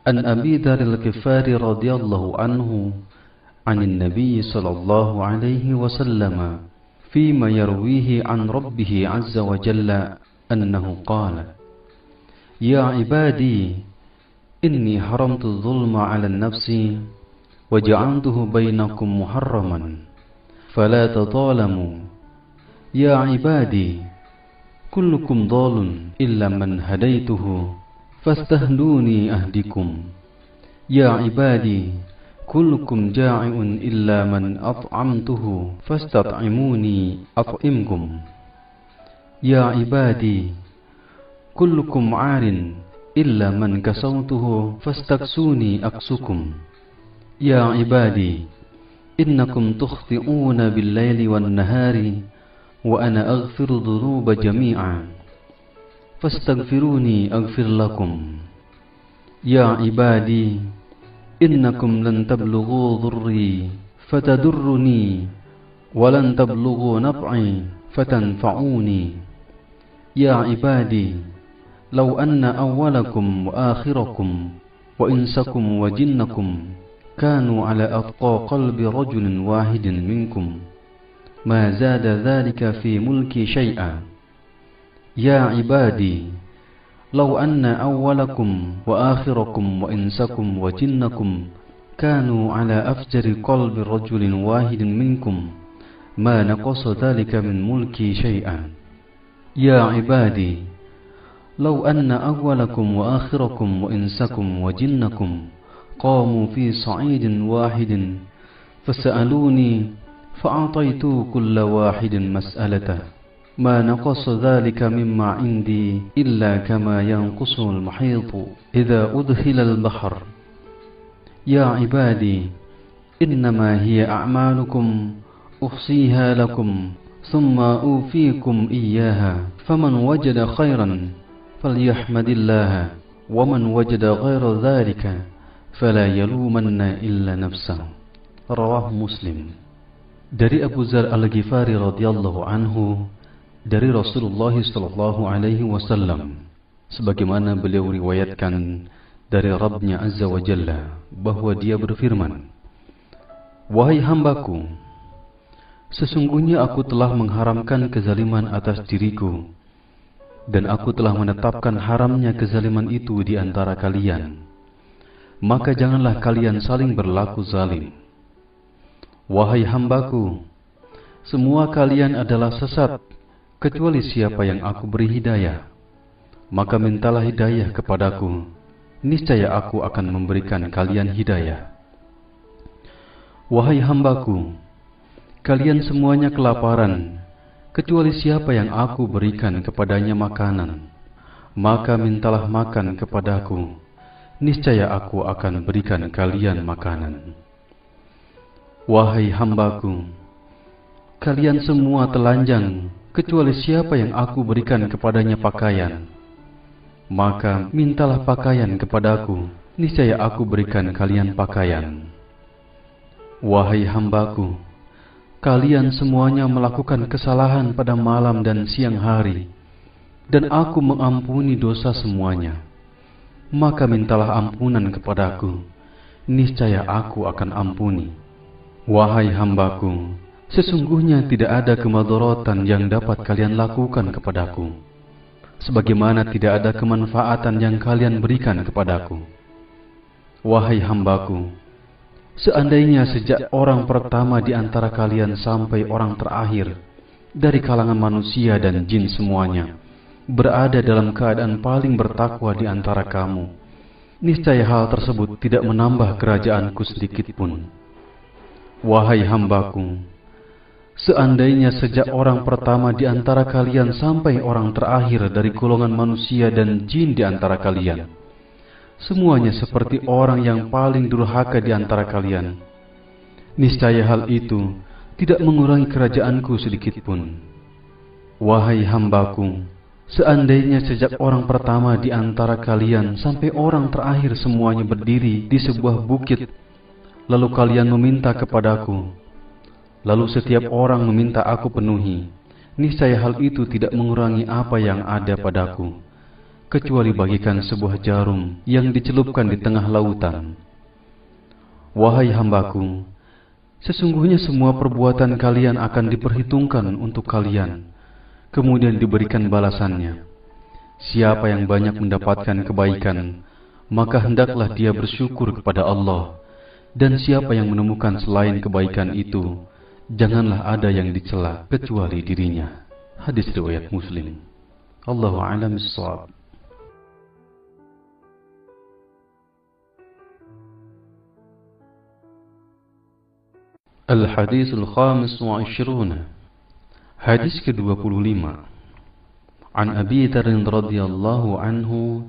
An Abi Dzar Al-Ghifari radhiyallahu anhu, 'anil Nabi sallallahu alaihi wasallam, fima yarwihi 'an Rabbih 'azza wa jalla annahu qala, ya ibadi, inni haramtu adh-dhulma 'ala an-nafsi wa ja'altuhu bainakum muharraman fala tadhalamu. Ya ibadi, kullukum dhalun illa man hadaituhu fastahduni ahdikum. Ya ibadi, kullukum ja'i'un illa man at'amtuhu fastat'imuni at'imkum. Ya ibadi, kullukum 'arin illa man kasawtuhu fastaksuni aksukum. Ya ibadi, innakum tukhti'una bil-laili wan-nahari wa ana aghfiru dhunuba jami'a fastaghfiruni aghfir lakum. Ya ibadi, innakum lan tablughu dhurri fatadurruni wa lan tablughu naf'i fatanfa'uni. Ya ibadi, law anna awwalakum wa akhirakum wa insakum wa jinnakum kanu ala atqa qalbi rajulin wahidin minkum ma zada dhalika fi mulki syai'a. Ya ibadi, law anna awwalakum wa akhirakum wa insakum wa jinnakum kanu ala afjari qalbi rajulin wahidin minkum ma naqasa dhalika min mulki syai'a. Ya ibadi, law anna awwalakum wa akhirakum wa insakum wa jinnakum qamu fi sa'idin wahidin fasa'aluni fa'ataitu kulla wahidin mas'alatah ma naqasa dhalika mimma indi illa kama yanqusu al-mahitu idha udkhila al-bahr. Ya ibadi, innama hiya a'malukum uhsiha lakum thumma ufikum iyyaha faman wajada khairan falyahmadillaha wa man wajada ghaira dhalika fala yalumanna illa nafsahu. Rawahu Muslim. Dari Abu Dzar Al-Ghifari radhiyallahu anhu, dari Rasulullah sallallahu alaihi wasallam, sebagaimana beliau riwayatkan dari Rabbnya Azza wa Jalla, bahwa dia berfirman, wahai hambaku, sesungguhnya aku telah mengharamkan kezaliman atas diriku, dan aku telah menetapkan haramnya kezaliman itu di antara kalian. Maka janganlah kalian saling berlaku zalim. Wahai hambaku, semua kalian adalah sesat, kecuali siapa yang aku beri hidayah. Maka mintalah hidayah kepadaku, niscaya aku akan memberikan kalian hidayah. Wahai hambaku, kalian semuanya kelaparan, kecuali siapa yang aku berikan kepadanya makanan. Maka mintalah makan kepadaku, niscaya aku akan berikan kalian makanan. Wahai hambaku, kalian semua telanjang, kecuali siapa yang aku berikan kepadanya pakaian. Maka mintalah pakaian kepadaku, niscaya aku berikan kalian pakaian. Wahai hambaku, kalian semuanya melakukan kesalahan pada malam dan siang hari, dan aku mengampuni dosa semuanya. Maka mintalah ampunan kepadaku, niscaya aku akan ampuni. Wahai hambaku, sesungguhnya tidak ada kemadharatan yang dapat kalian lakukan kepadaku, sebagaimana tidak ada kemanfaatan yang kalian berikan kepadaku. Wahai hambaku, seandainya sejak orang pertama di antara kalian sampai orang terakhir dari kalangan manusia dan jin semuanya berada dalam keadaan paling bertakwa di antara kamu, niscaya hal tersebut tidak menambah kerajaanku sedikitpun. Wahai hambaku, seandainya sejak orang pertama di antara kalian sampai orang terakhir dari golongan manusia dan jin di antara kalian, semuanya seperti orang yang paling durhaka di antara kalian, niscaya hal itu tidak mengurangi kerajaanku sedikitpun. Wahai hambaku, seandainya sejak orang pertama di antara kalian sampai orang terakhir semuanya berdiri di sebuah bukit, lalu kalian meminta kepadaku, lalu setiap orang meminta aku penuhi, niscaya hal itu tidak mengurangi apa yang ada padaku, kecuali bagikan sebuah jarum yang dicelupkan di tengah lautan. Wahai hambaku, sesungguhnya semua perbuatan kalian akan diperhitungkan untuk kalian, kemudian diberikan balasannya. Siapa yang banyak mendapatkan kebaikan, maka hendaklah dia bersyukur kepada Allah. Dan siapa yang menemukan selain kebaikan itu, janganlah ada yang dicela kecuali dirinya. Hadis riwayat Muslim. Allahu a'lam bissawab. Al-Hadithul Khamis wa Ishruna. Hadis ke-25. An Abi Dzar radhiyallahu anhu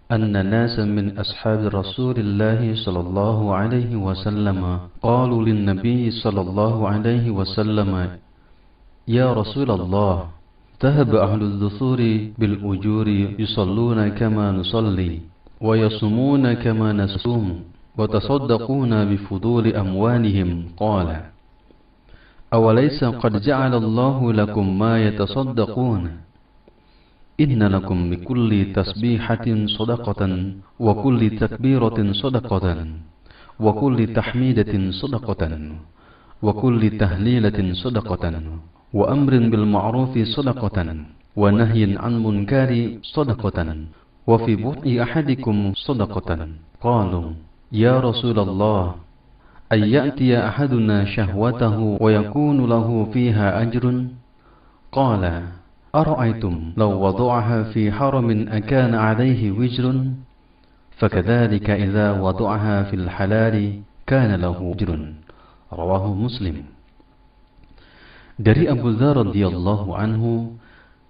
أن ناسا من أصحاب رسول الله صلى الله عليه وسلم قالوا للنبي صلى الله عليه وسلم يا رسول الله ذهب أهل الدثور بالأجور يصلون كما نصلي ويصومون كما نصوم وتصدقون بفضول أموالهم قال أوليس قد جعل الله لكم ما يتصدقون إن لكم بكل تسبيحة صدقة وكل تكبيرة صدقة وكل تحميدة صدقة وكل تهليلة صدقة وأمر بالمعروف صدقة ونهي عن منكر صدقة وفي بطء أحدكم صدقة. قالوا يا رسول الله أن يأتي أحدنا شهوته ويكون له فيها أجر؟ قال أرأيتم لو وضعها في حرم أكان عليه وزر؟ فكذلك إذا وضعها في الحلال كان له أجر. رواه Muslim. Dari Abu Dzar radhiyallahu anhu,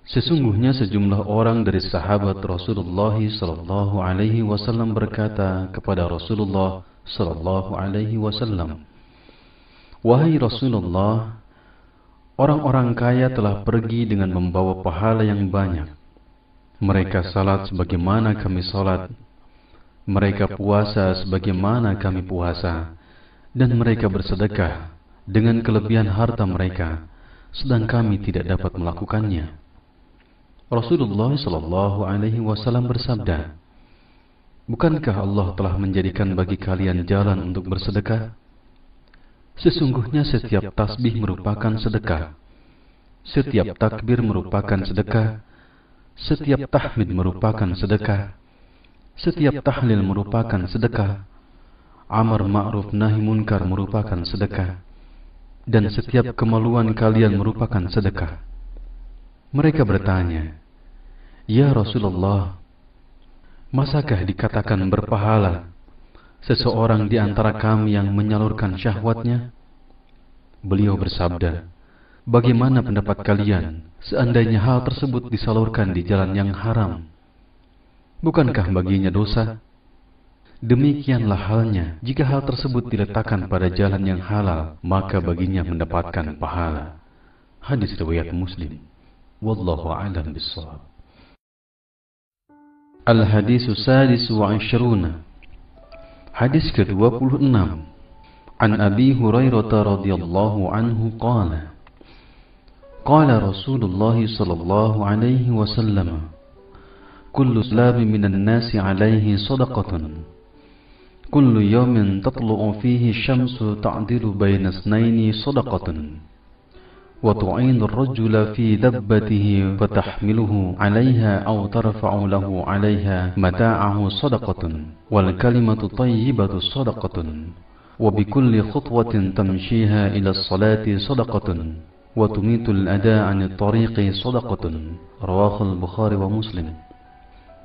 sesungguhnya sejumlah orang dari sahabat Rasulullah sallallahu alaihi wasallam berkata kepada Rasulullah sallallahu alaihi wasallam, "Wahai Rasulullah, orang-orang kaya telah pergi dengan membawa pahala yang banyak. Mereka salat sebagaimana kami salat, mereka puasa sebagaimana kami puasa, dan mereka bersedekah dengan kelebihan harta mereka, sedang kami tidak dapat melakukannya." Rasulullah sallallahu alaihi wasallam bersabda, "Bukankah Allah telah menjadikan bagi kalian jalan untuk bersedekah? Sesungguhnya setiap tasbih merupakan sedekah, setiap takbir merupakan sedekah, setiap tahmid merupakan sedekah, setiap tahlil merupakan sedekah, amar ma'ruf nahi munkar merupakan sedekah, dan setiap kemaluan kalian merupakan sedekah." Mereka bertanya, "Ya Rasulullah, masakah dikatakan berpahala seseorang di antara kami yang menyalurkan syahwatnya?" Beliau bersabda, "Bagaimana pendapat kalian seandainya hal tersebut disalurkan di jalan yang haram? Bukankah baginya dosa? Demikianlah halnya jika hal tersebut diletakkan pada jalan yang halal, maka baginya mendapatkan pahala." Hadis riwayat Muslim. Wallahu a'lam bishawab. Al-Hadis Sadis wa Ashruna. Hadis ke-26. An Abi Hurairah radhiyallahu anhu qala qala Rasulullah sallallahu alaihi wasallam kullu slami minan nasi alaihi sadaqatun kullu yawmin tatlu'u fihi syamsu ta'dilu baina isnaini sadaqatun wa tu'inu ar-rajula fi dabbatihi fatahmiluhu 'alayha aw tarfa'u lahu 'alayha mata'ahu sadaqatun wal kalimatu thayyibatu sadaqatun wa bikulli khutwatin tamshiha ila as-salati sadaqatun wa tumitu al-ada' 'ani at-tariqi sadaqatun. Rawahu al-Bukhari wa Muslim.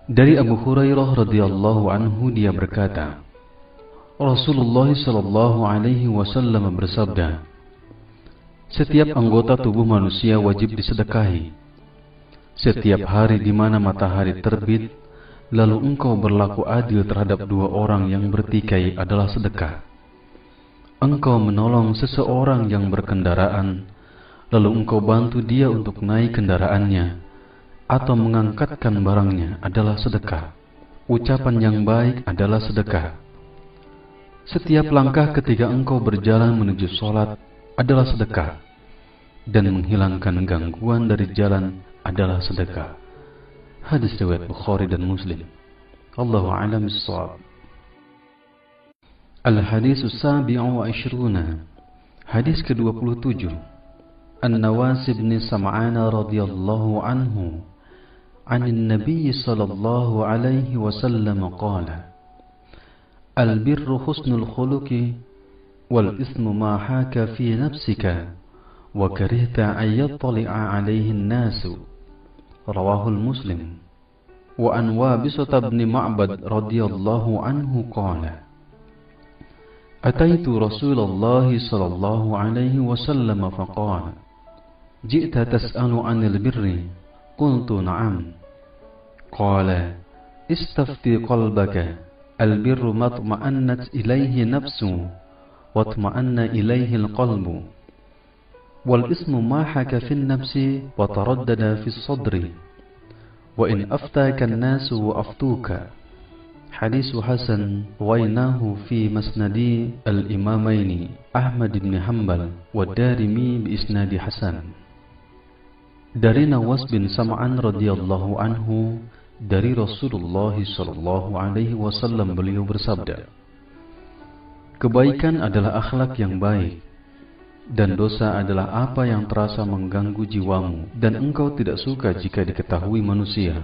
Dari Abu Hurairah radhiyallahu anhu dia berkata, Rasulullah sallallahu alaihi wasallam bersabda, setiap anggota tubuh manusia wajib disedekahi. Setiap hari di mana matahari terbit, lalu engkau berlaku adil terhadap dua orang yang bertikai adalah sedekah. Engkau menolong seseorang yang berkendaraan, lalu engkau bantu dia untuk naik kendaraannya, atau mengangkatkan barangnya adalah sedekah. Ucapan yang baik adalah sedekah. Setiap langkah ketika engkau berjalan menuju sholat adalah sedekah, dan menghilangkan gangguan dari jalan adalah sedekah. Hadis riwayat Bukhari dan Muslim. Allahu a'lam bishawab. Al-Hadis Sabi'u wa Ashruna. Hadis ke-27. An-Nawas bin Sam'an radhiyallahu anhu 'an Nabi sallallahu alaihi wasallam qala al-birru husnul khuluqi wal ismu ma haka fi nafsika wa karihta an yattali'a alaihi an-nasu. Rawahul Muslim. Wa an Wabisah bin Ma'bad radhiyallahu anhu qala ataitu Rasulullah sallallahu alaihi wasallam faqala ji'ta tas'alu 'anil birri qultu na'am qala istafti qalbaka al-birru ma tuma'annat ilayhi nafsu واطمأن إليه القلب والاسم ما حك في النفس وتردد في الصدر وإن أفتاك الناس وأفتوك. حديث حسن رويناه في مسند الإمامين أحمد بن حنبل والدارمي بإسناد حسن. Dari Nawas bin Sam'an radhiyallahu anhu dari Rasulullah sallallahu alaihi wasallam beliau bersabda, kebaikan adalah akhlak yang baik, dan dosa adalah apa yang terasa mengganggu jiwamu, dan engkau tidak suka jika diketahui manusia.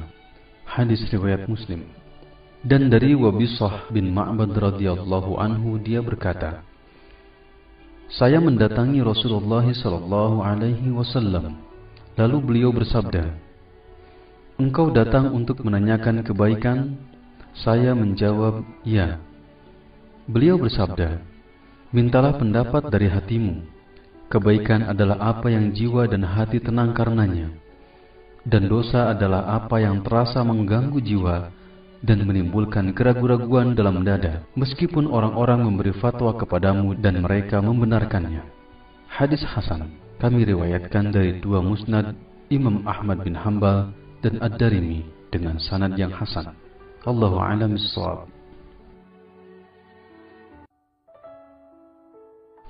Hadis riwayat Muslim. Dan dari Wabisah bin Ma'bad radhiyallahu anhu dia berkata, saya mendatangi Rasulullah sallallahu alaihi wasallam, lalu beliau bersabda, engkau datang untuk menanyakan kebaikan? Saya menjawab, ya. Beliau bersabda, mintalah pendapat dari hatimu. Kebaikan adalah apa yang jiwa dan hati tenang karenanya, dan dosa adalah apa yang terasa mengganggu jiwa dan menimbulkan keraguan-raguan dalam dada, meskipun orang-orang memberi fatwa kepadamu dan mereka membenarkannya. Hadis Hasan kami riwayatkan dari dua musnad Imam Ahmad bin Hanbal dan Ad-Darimi dengan sanad yang hasan. Allahu a'lam bishawab.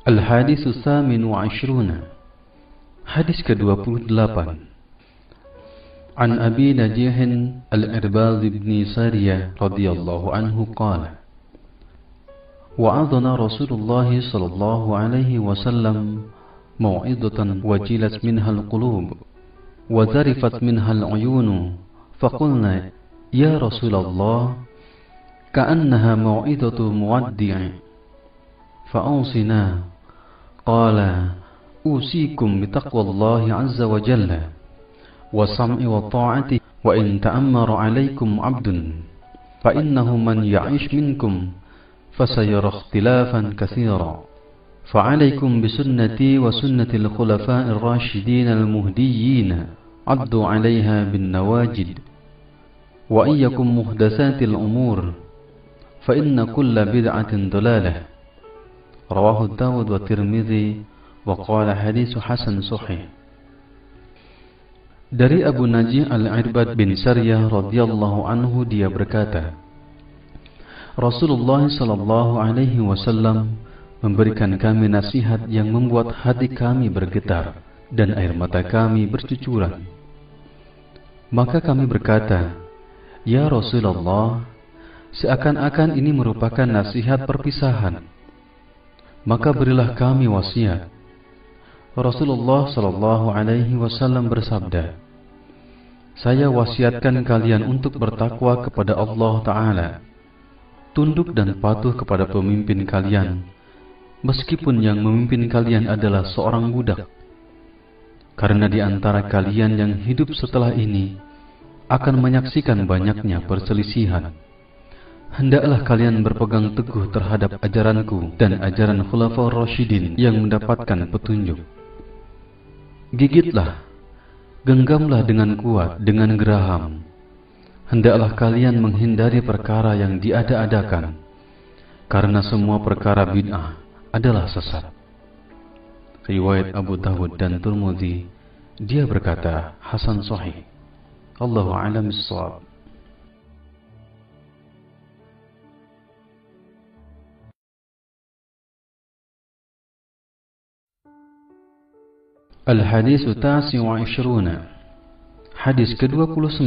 Al-Hadis Tsamin wa Ashruna. Hadis ke-28. An Abi Najih Al-Irbad bin Sariyah radhiyallahu anhu qala wa'adhana Rasulullah sallallahu alaihi wasallam mau'izatan wajilat minha al-qulub wa zarifat minha al-uyun faqulna ya Rasulullah ka'annaha mau'izatu muwaddi' fa'awsina. قال أوصيكم بتقوى الله عز وجل والسمع والطاعة وإن تأمر عليكم عبد فإنه من يعيش منكم فسيرى اختلافا كثيرا فعليكم بسنتي وسنة الخلفاء الراشدين المهديين عضوا عليها بالنواجد وإياكم محدثات الأمور فإن كل بدعة ضلالة. Rawahu Dawud wa Tirmidzi wa qala haditsu hasan sahih. Dari Abu Najih Al-Irbad bin Sariyah radhiyallahu anhu, dia berkata, Rasulullah sallallahu alaihi wasallam memberikan kami nasihat yang membuat hati kami bergetar dan air mata kami bercucuran. Maka kami berkata, Ya Rasulullah, seakan-akan ini merupakan nasihat perpisahan. Maka berilah kami wasiat. Rasulullah sallallahu alaihi wasallam bersabda, Saya wasiatkan kalian untuk bertakwa kepada Allah Ta'ala, tunduk dan patuh kepada pemimpin kalian, meskipun yang memimpin kalian adalah seorang budak. Karena di antara kalian yang hidup setelah ini akan menyaksikan banyaknya perselisihan. Hendaklah kalian berpegang teguh terhadap ajaranku dan ajaran Khulafaur Rasyidin yang mendapatkan petunjuk. Gigitlah, genggamlah dengan kuat, dengan geraham. Hendaklah kalian menghindari perkara yang diada-adakan, karena semua perkara bid'ah adalah sesat. Riwayat Abu Dawud dan Tirmidzi, dia berkata hasan sahih. Allahu a'lam bissawab. Al-Hadis Tasi' wa Ishruna, hadis ke-29.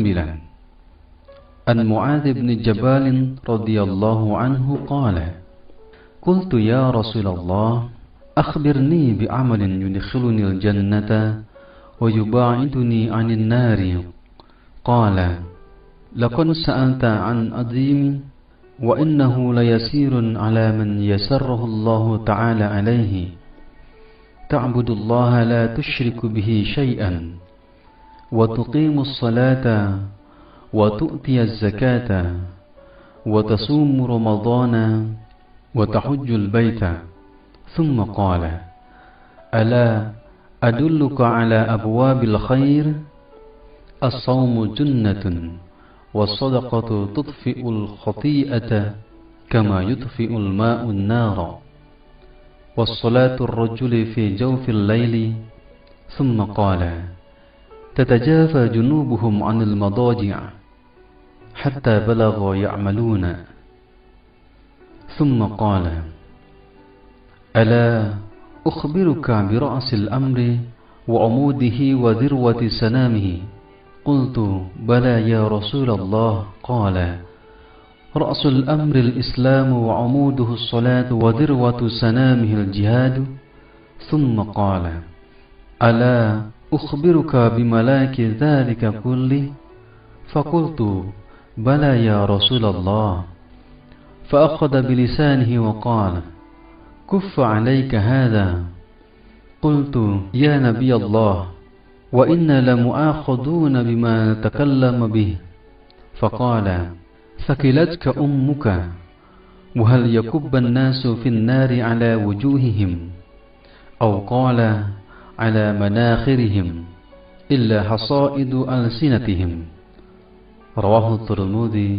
An Mu'adz bin Jabal radhiyallahu anhu qala, Qultu ya Rasulullah, akhbirni bi'amalin yudkhiluni al-jannata wa yuba'iduni 'anil nari. Qala, laqad sa'alta 'an 'azim wa innahu layasirun 'ala man yasarrahu Allah ta'ala 'alayhi. تعبد الله لا تشرك به شيئا وتقيم الصلاة وتؤتي الزكاة وتصوم رمضان وتحج البيت. ثم قال, ألا أدلك على أبواب الخير؟ الصوم جنة والصدقة تطفئ الخطيئة كما يطفئ الماء النار والصلاة الرجل في جوف الليل. ثم قال, تتجافى جنوبهم عن المضاجع حتى بلغوا يعملون. ثم قال, ألا أخبرك برأس الأمر وعموده وذروة سنامه؟ قلت, بلى يا رسول الله. قال, رأس الأمر الإسلام وعموده الصلاة وذروة سنامه الجهاد. ثم قال, ألا أخبرك بملاك ذلك كله؟ فقلت, بلى يا رسول الله. فأخذ بلسانه وقال, كف عليك هذا. قلت, يا نبي الله، وإنا لمؤاخذون بما نتكلم به. فقال, ثقلتك أمك، وهل يكب الناس في النار على وجوههم أو قال على مناخرهم إلا حصائد ألسنتهم. رواه الترمذي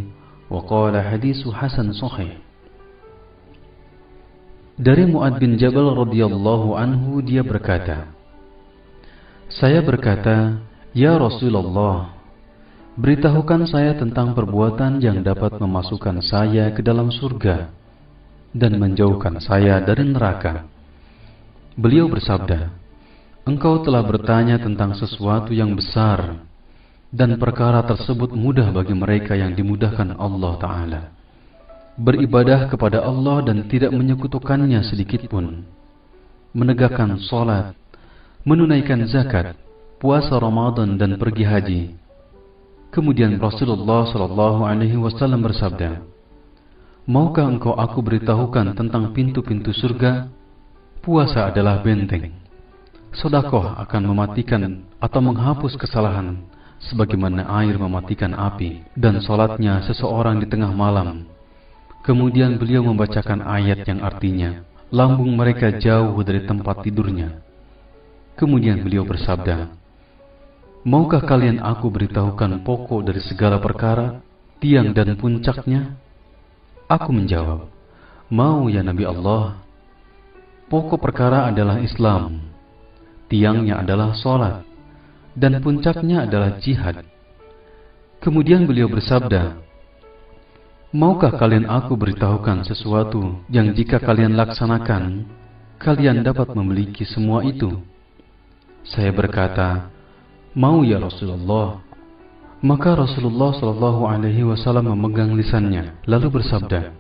وقال حديث حسن صحيح. Dari Mu'adz bin Jabal radhiyallahu anhu, dia berkata, saya berkata, Ya Rasulullah, beritahukan saya tentang perbuatan yang dapat memasukkan saya ke dalam surga dan menjauhkan saya dari neraka. Beliau bersabda, engkau telah bertanya tentang sesuatu yang besar, dan perkara tersebut mudah bagi mereka yang dimudahkan Allah Ta'ala. Beribadah kepada Allah dan tidak menyekutukannya sedikitpun, menegakkan sholat, menunaikan zakat, puasa Ramadan, dan pergi haji. Kemudian Rasulullah SAW bersabda, maukah engkau aku beritahukan tentang pintu-pintu surga? Puasa adalah benteng. Sedekah akan mematikan atau menghapus kesalahan, sebagaimana air mematikan api, dan salatnya seseorang di tengah malam. Kemudian beliau membacakan ayat yang artinya, lambung mereka jauh dari tempat tidurnya. Kemudian beliau bersabda, maukah kalian aku beritahukan pokok dari segala perkara, tiang dan puncaknya? Aku menjawab, mau ya Nabi Allah. Pokok perkara adalah Islam, tiangnya adalah salat, dan puncaknya adalah jihad. Kemudian beliau bersabda, maukah kalian aku beritahukan sesuatu yang jika kalian laksanakan, kalian dapat memiliki semua itu? Saya berkata, mau ya Rasulullah. Maka Rasulullah SAW memegang lisannya, lalu bersabda,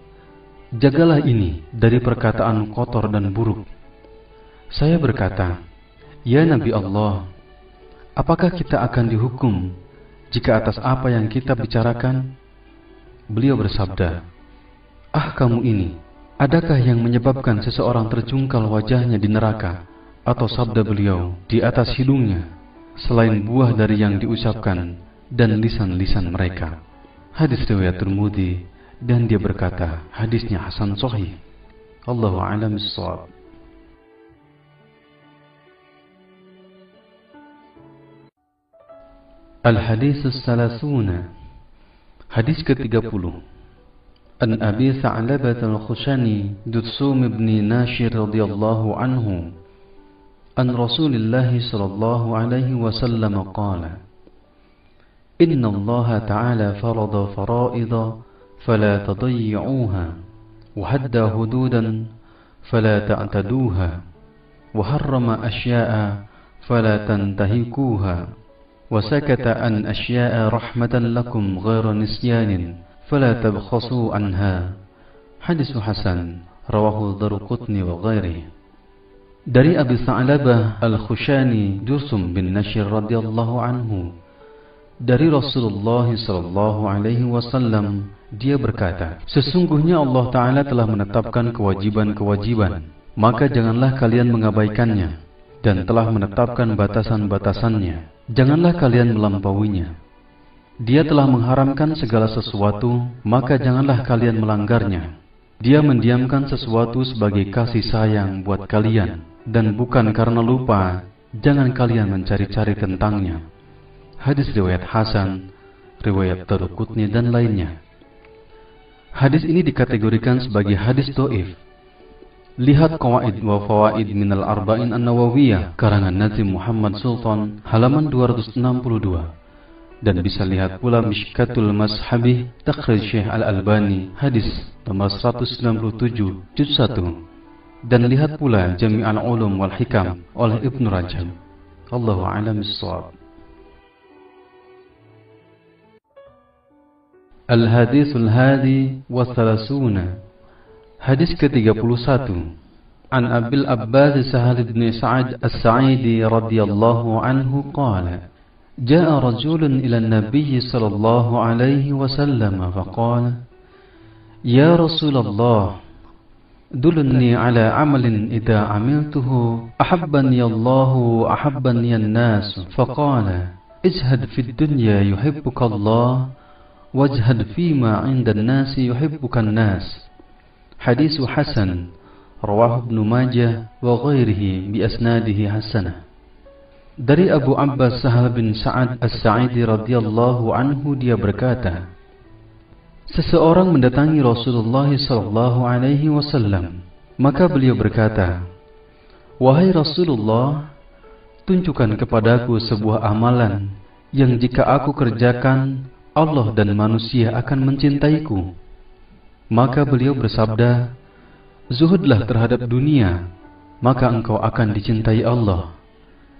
jagalah ini dari perkataan kotor dan buruk. Saya berkata, ya Nabi Allah, apakah kita akan dihukum jika atas apa yang kita bicarakan? Beliau bersabda, kamu ini, adakah yang menyebabkan seseorang terjungkal wajahnya di neraka? Atau sabda beliau, di atas hidungnya, selain buah dari yang diucapkan dan lisan-lisan mereka. Hadis riwayat Tirmidzi, dan dia berkata, hadisnya hasan sahih. Allahu a'lam bissawab. Al-Hadis As-Salasuna. Hadis ke-30. An Abi Tha'labah Al-Khushani Dutsum ibn Nashir radhiyallahu anhu an Rasulillah sallallahu alaihi wasallam qala, Inna Allah Ta'ala farada fara'idha fala tadayyi'uha wa hadda hududan fala ta'taduha wa harrama asya'a fala tantahikuha wa sakata an asya'a rahmatan lakum ghayra nisyanin fala tabkhasu anha. Hadis hasan rawahu Daruqutni wa ghairihi. Dari Abi Tha'labah Al-Khushani Dutsum bin Nashir radhiyallahu anhu, dari Rasulullah sallallahu alaihi wasallam, dia berkata, sesungguhnya Allah Ta'ala telah menetapkan kewajiban-kewajiban, maka janganlah kalian mengabaikannya, dan telah menetapkan batasan-batasannya, janganlah kalian melampauinya. Dia telah mengharamkan segala sesuatu, maka janganlah kalian melanggarnya. Dia mendiamkan sesuatu sebagai kasih sayang buat kalian, dan bukan karena lupa, jangan kalian mencari-cari tentangnya. Hadis riwayat hasan, riwayat Daruqutni dan lainnya. Hadis ini dikategorikan sebagai hadis dhaif. Lihat Qawaid wa Fawaid minal Arba'in An-Nawawiyah karangan Nazim Muhammad Sultan halaman 262, dan bisa lihat pula Mishkatul Mashabih takhrij Syekh Al-Albani hadis nomor 197 juz 1, dan lihat pula Jami' al-Ulum wal Hikam oleh Ibnu Rajab. Allahu a'lam bissawab. Al-Hadithul Hadi wa Thalathuna. Hadis ke-31. An Abil Abbas Sahal bin Sa'ad As-Sa'idi radhiyallahu anhu qala, Ja'a rajulun ila an-nabiy sallallahu alaihi wasallam faqala, Ya Rasulullah, dulni ala amalin idza amiltuhu ahabbani Allah wa ahabbani an-nas. Faqala, ijhad fid dunya yuhibbuka Allah wajhad fima 'inda an-nas yuhibbuka an-nas. Hadis hasan rawahu Ibnu Majah wa ghairihi bi asnadihi hasanah. Dari Abu Abbas Sahal bin Sa'ad As-Sa'idi radhiyallahu anhu, dia berkata, seseorang mendatangi Rasulullah sallallahu alaihi wasallam, maka beliau berkata, wahai Rasulullah, tunjukkan kepadaku sebuah amalan yang jika aku kerjakan, Allah dan manusia akan mencintaiku. Maka beliau bersabda, zuhudlah terhadap dunia, maka engkau akan dicintai Allah.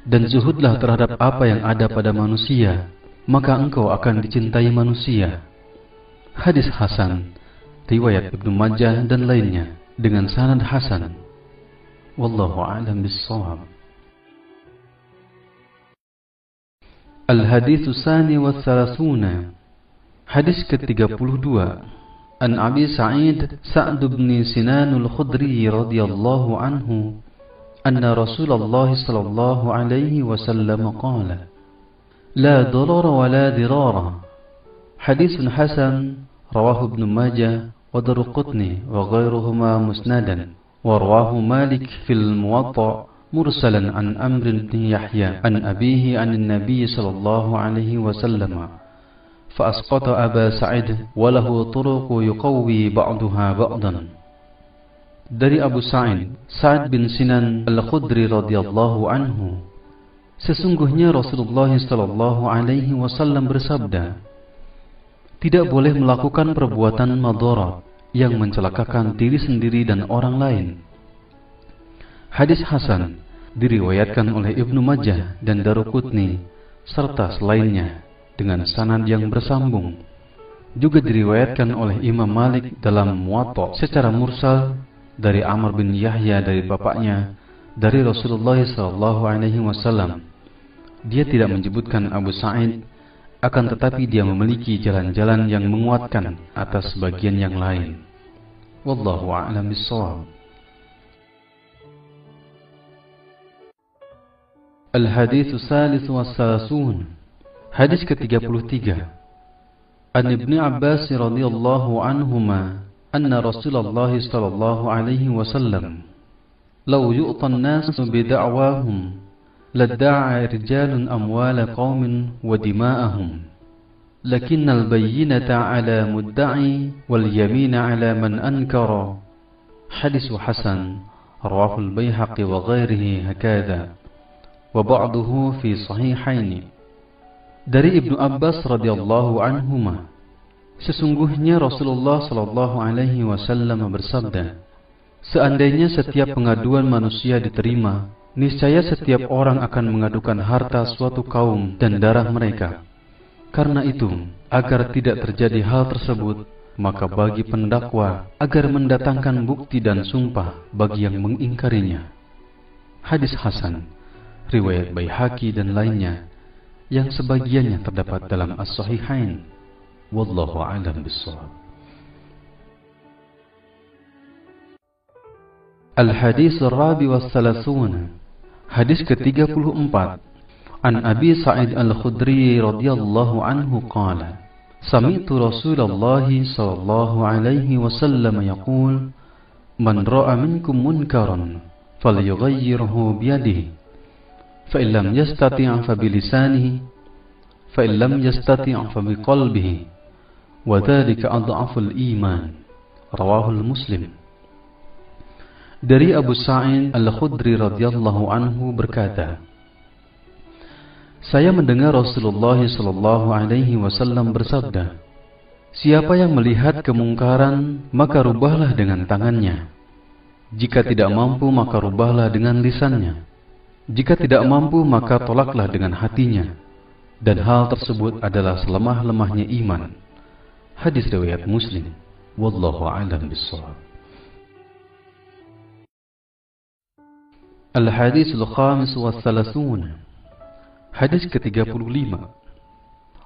Dan zuhudlah terhadap apa yang ada pada manusia, maka engkau akan dicintai manusia. Hadis hasan, riwayat Ibnu Majah dan lainnya, dengan sanad hasan. Wallahu a'lam bissawab. Al-Hadithu Tsani wa Thalathuna. Hadis ke-32. An Abi Sa'id Sa'd bin Sinan al-Khudri radhiyallahu anhu anna Rasulullah sallallahu alaihi wasallam qala, la darara wa la dirara. Hadisun hasan rawahu Ibnu Majah wa Daruqutni wa ghairuhuma musnadan, wa rawahu Malik fil Muwatta mursalan an Amr bin Yahya an abihi an an-nabiy sallallahu alaihi wasallam. فأسقط أبا سعيد وله طرق يقوي بعضها بعضا. Dari Abu Sa'id Sa'ad bin Sinan Al-Khudri radhiyallahu anhu, Sesungguhnya Rasulullah sallallahu alaihi wasallam bersabda, tidak boleh melakukan perbuatan madharat yang mencelakakan diri sendiri dan orang lain. Hadis hasan diriwayatkan oleh Ibnu Majah dan Daruqutni serta selainnya dengan sanad yang bersambung. Juga diriwayatkan oleh Imam Malik dalam Muwatta secara mursal dari Amr bin Yahya dari bapaknya dari Rasulullah sallallahu alaihi wasallam. Dia tidak menyebutkan Abu Sa'id, akan tetapi dia memiliki jalan-jalan yang menguatkan atas bagian yang lain. Wallahu a'lam bishawab. Al-Hadits Tsalits wa Tsalasun. Hadis ke-33. An Ibnu Abbas radhiyallahu anhuma anna Rasulullah sallallahu alaihi wasallam law yu'ta an-nasu bi da'wahum لادعى رجال أموال قوم ودماءهم لكن البينة على مدعي واليمين على من أنكر. حديث حسن رواه البيهقي وغيره هكذا وبعضه في صحيحين. Dari Ibnu Abbas radhiyallahu anhuma, sesungguhnya Rasulullah sallallahu alaihi wasallam bersabda, seandainya setiap pengaduan manusia diterima, niscaya setiap orang akan mengadukan harta suatu kaum dan darah mereka. Karena itu, agar tidak terjadi hal tersebut, maka bagi pendakwa agar mendatangkan bukti dan sumpah bagi yang mengingkarinya. Hadis hasan, riwayat Baihaqi dan lainnya, yang sebagiannya terdapat dalam As-Sahihain. Wallahu a'lam bishawab. Al-Hadits Ar-Rabi wa Tsalasun. Hadis ke-34. An Abi Sa'id Al-Khudri radhiyallahu anhu qala, sami'tu Rasulullah sallallahu alaihi wasallam yaqul, man ra'a minkum munkaran falyughayyirhu biyadihi, fa in lam yastati' fa bilisanihi, fa in lam yastati' fa biqalbihi, wa dhalika adhaful iman. Rawahul Muslim. Dari Abu Sa'id Al-Khudri radhiyallahu anhu berkata, saya mendengar Rasulullah sallallahu alaihi wasallam bersabda, siapa yang melihat kemungkaran maka rubahlah dengan tangannya. Jika tidak mampu maka rubahlah dengan lisannya. Jika tidak mampu maka tolaklah dengan hatinya. Dan hal tersebut adalah selemah-lemahnya iman. Hadis riwayat Muslim. Wallahu a'lam bishawab. Al-Hadits Al-Khamis wa Tsalasun. Hadis ke-35.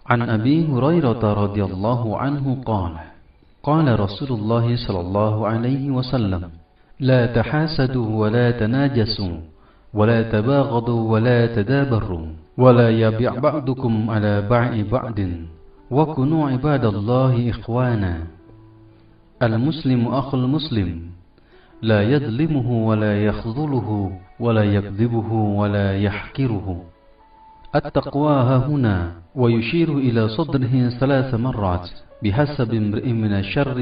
An Abi Hurairah radhiyallahu anhu qala, qala Rasulullah sallallahu alaihi wasallam, la tahasadu wa la tanajasu wa la tabaghadu wa la tadabaru wa la yabi' ba'dukum ala ba'i ba'din wa kunu ibadallahi ikhwana. Al-muslimu akhul muslim, la yadlimuhu wa la yakhdhuluhu wa la yakdhibuhu wa la yahkiruhu. التقوى ها هنا ويشير إلى صدره 3 مرات بحسب امرئ من الشر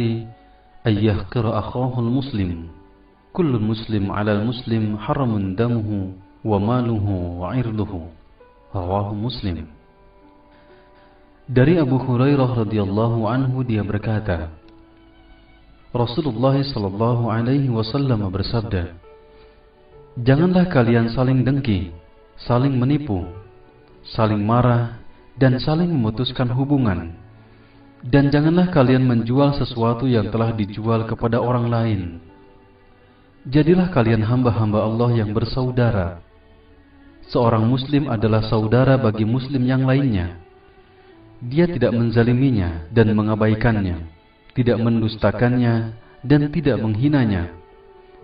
أن يحقر أخاه المسلم. كل المسلم على المسلم حرم دمه وماله وعرضه. رواه Muslim. Dari Abu Hurairah radhiyallahu anhu dia berkata, Rasulullah sallallahu alaihi wasallam bersabda, janganlah kalian saling dengki, saling menipu, saling marah, dan saling memutuskan hubungan. Dan janganlah kalian menjual sesuatu yang telah dijual kepada orang lain. Jadilah kalian hamba-hamba Allah yang bersaudara. Seorang muslim adalah saudara bagi muslim yang lainnya. Dia tidak menzaliminya dan mengabaikannya, tidak mendustakannya dan tidak menghinanya.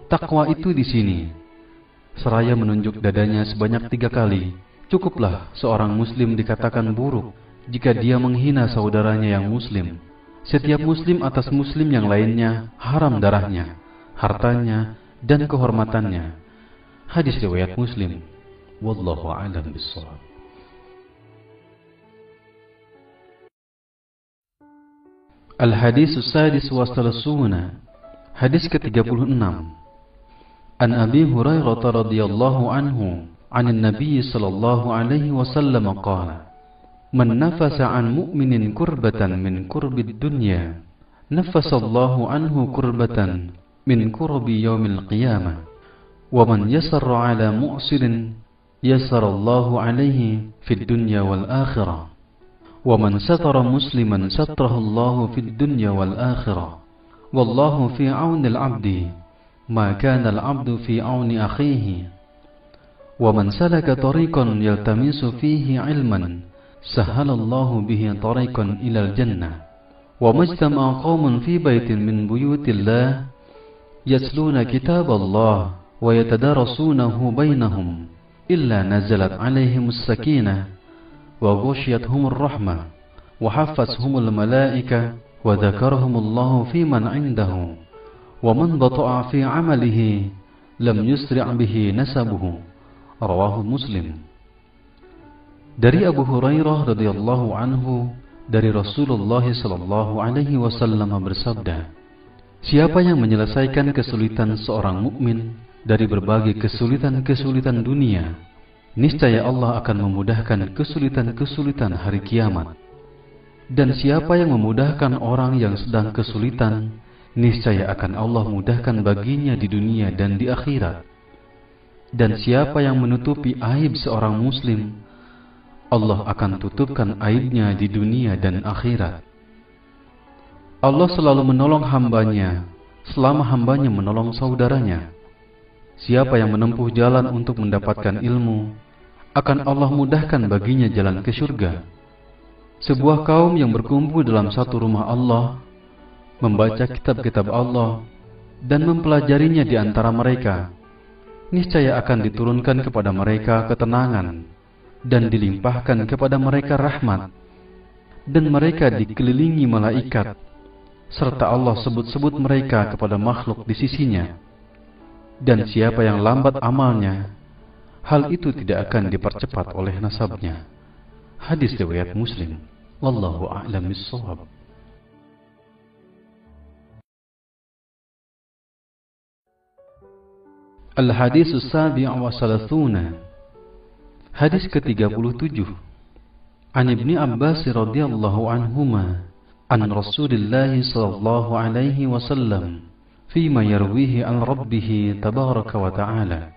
Takwa itu di sini. Seraya menunjuk dadanya sebanyak 3 kali. Cukuplah seorang muslim dikatakan buruk jika dia menghina saudaranya yang muslim. Setiap muslim atas muslim yang lainnya haram darahnya, hartanya, dan kehormatannya. Hadis riwayat Muslim. Wallahu a'lam bishawab. Al-Hadits As-Sadis wa Tsalasun. Hadis ke-36. An Abi Hurairah radhiyallahu anhu 'an an-nabiy sallallahu alaihi wasallam qala man nafasa 'an mu'minin kurbatan min kurbid dunya nafasallahu anhu kurbatan min kurbi yaumil qiyamah wa man yassara 'ala mu'sirin yassarallahu 'alaihi fid dunya wal akhirah wa man satara musliman satrahullahu fid dunya wal akhirah wallahu fi 'aunil 'abdi ma kana al-'abdu fi 'auni akhihi wa man salaka tariqan yaltamisu fihi 'ilman sahhalallahu bihi tariqan ilal jannah wa majtama'a qaumun fi baitin min buyutillah yasluna kitaballah wa yatadarasunahu bainahum illa nazalat 'alaihimus sakinah wa ghasyiyatuhumur rahmah wa hafathumul malaikah wa dzakarahumullahu fi man 'indahu wa man bata'a fi 'amalihi lam yusri' bihi nasabuhu. Rawahu Muslim. Dari Abu Hurairah radhiyallahu anhu dari Rasulullah sallallahu alaihi wasallam bersabda, siapa yang menyelesaikan kesulitan seorang mukmin dari berbagai kesulitan-kesulitan dunia, niscaya Allah akan memudahkan kesulitan-kesulitan hari kiamat. Dan siapa yang memudahkan orang yang sedang kesulitan, niscaya akan Allah mudahkan baginya di dunia dan di akhirat. Dan siapa yang menutupi aib seorang muslim, Allah akan tutupkan aibnya di dunia dan akhirat. Allah selalu menolong hambanya selama hambanya menolong saudaranya. Siapa yang menempuh jalan untuk mendapatkan ilmu, akan Allah mudahkan baginya jalan ke surga. Sebuah kaum yang berkumpul dalam satu rumah Allah, membaca kitab-kitab Allah dan mempelajarinya di antara mereka, niscaya akan diturunkan kepada mereka ketenangan dan dilimpahkan kepada mereka rahmat, dan mereka dikelilingi malaikat, serta Allah sebut-sebut mereka kepada makhluk di sisinya. Dan siapa yang lambat amalnya, hal itu tidak akan dipercepat oleh nasabnya. Hadis riwayat Muslim. Wallahu a'lam bissawab. Al-Hadis as-Sabi' wa Salathuna. Hadis ke-37. An Ibni Abbas radhiyallahu anhuma an Rasulillah sallallahu alaihi wasallam fima yarwihi an Rabbih tabaraka wa ta'ala.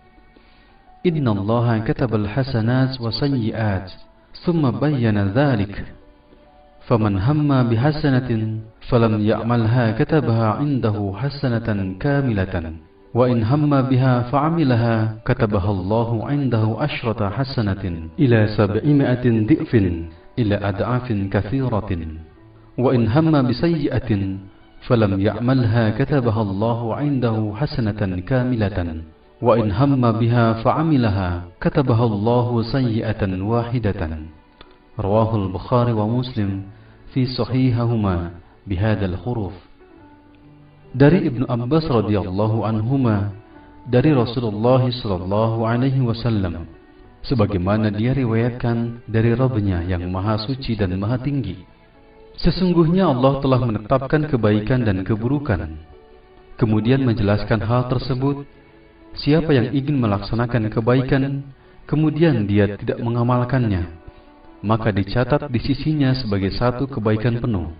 Inna Allah kataba al-hasanat wa sayyi'at thumma bayyana dhalik. فمن هم بحسنة فلم يعملها كتبها عنده حسنة كاملة وإن هم بها فعملها كتبها الله عنده 10 حسنة إلى 700 ضعف إلى أضعاف كثيرة وإن هم بسيئة فلم يعملها كتبها الله عنده حسنة كاملة وإن هم بها فعملها كتبها الله سيئة واحدة. رواه البخاري ومسلم في صحيحهما بهذا الحروف. Dari Ibnu Abbas radhiyallahu anhuma dari Rasulullah sallallahu alaihi wasallam, sebagaimana dia riwayatkan dari Rabb-Nya yang maha suci dan maha tinggi, sesungguhnya Allah telah menetapkan kebaikan dan keburukan, kemudian menjelaskan hal tersebut. Siapa yang ingin melaksanakan kebaikan kemudian dia tidak mengamalkannya, maka dicatat di sisinya sebagai satu kebaikan penuh.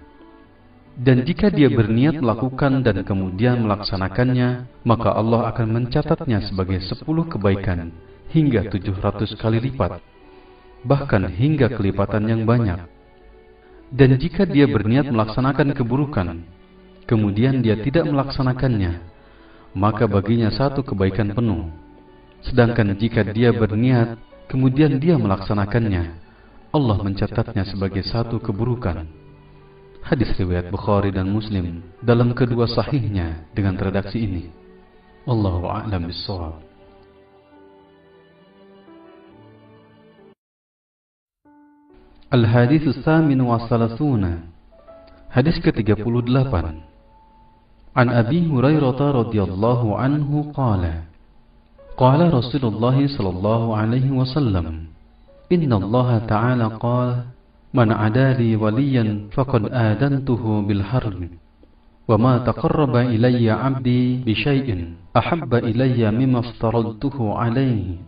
Dan jika dia berniat melakukan dan kemudian melaksanakannya, maka Allah akan mencatatnya sebagai 10 kebaikan hingga 700 kali lipat, bahkan hingga kelipatan yang banyak. Dan jika dia berniat melaksanakan keburukan, kemudian dia tidak melaksanakannya, maka baginya satu kebaikan penuh. Sedangkan jika dia berniat, kemudian dia melaksanakannya, Allah mencatatnya sebagai satu keburukan. Hadis riwayat Bukhari dan Muslim dalam kedua sahihnya dengan redaksi ini. Wallahu a'lam bissawab. Al-Hadis as-Samin wa Salathuna. Hadis ke-38. An Abi Hurairah radhiyallahu anhu qala qala Rasulullah sallallahu alaihi wasallam Inna Allah Ta'ala qala man adali waliyan faqad adantuhu bil harb wa ma taqarraba ilayya 'abdi bi syai'in ahabba ilayya mimma aftaradtuhu alayhi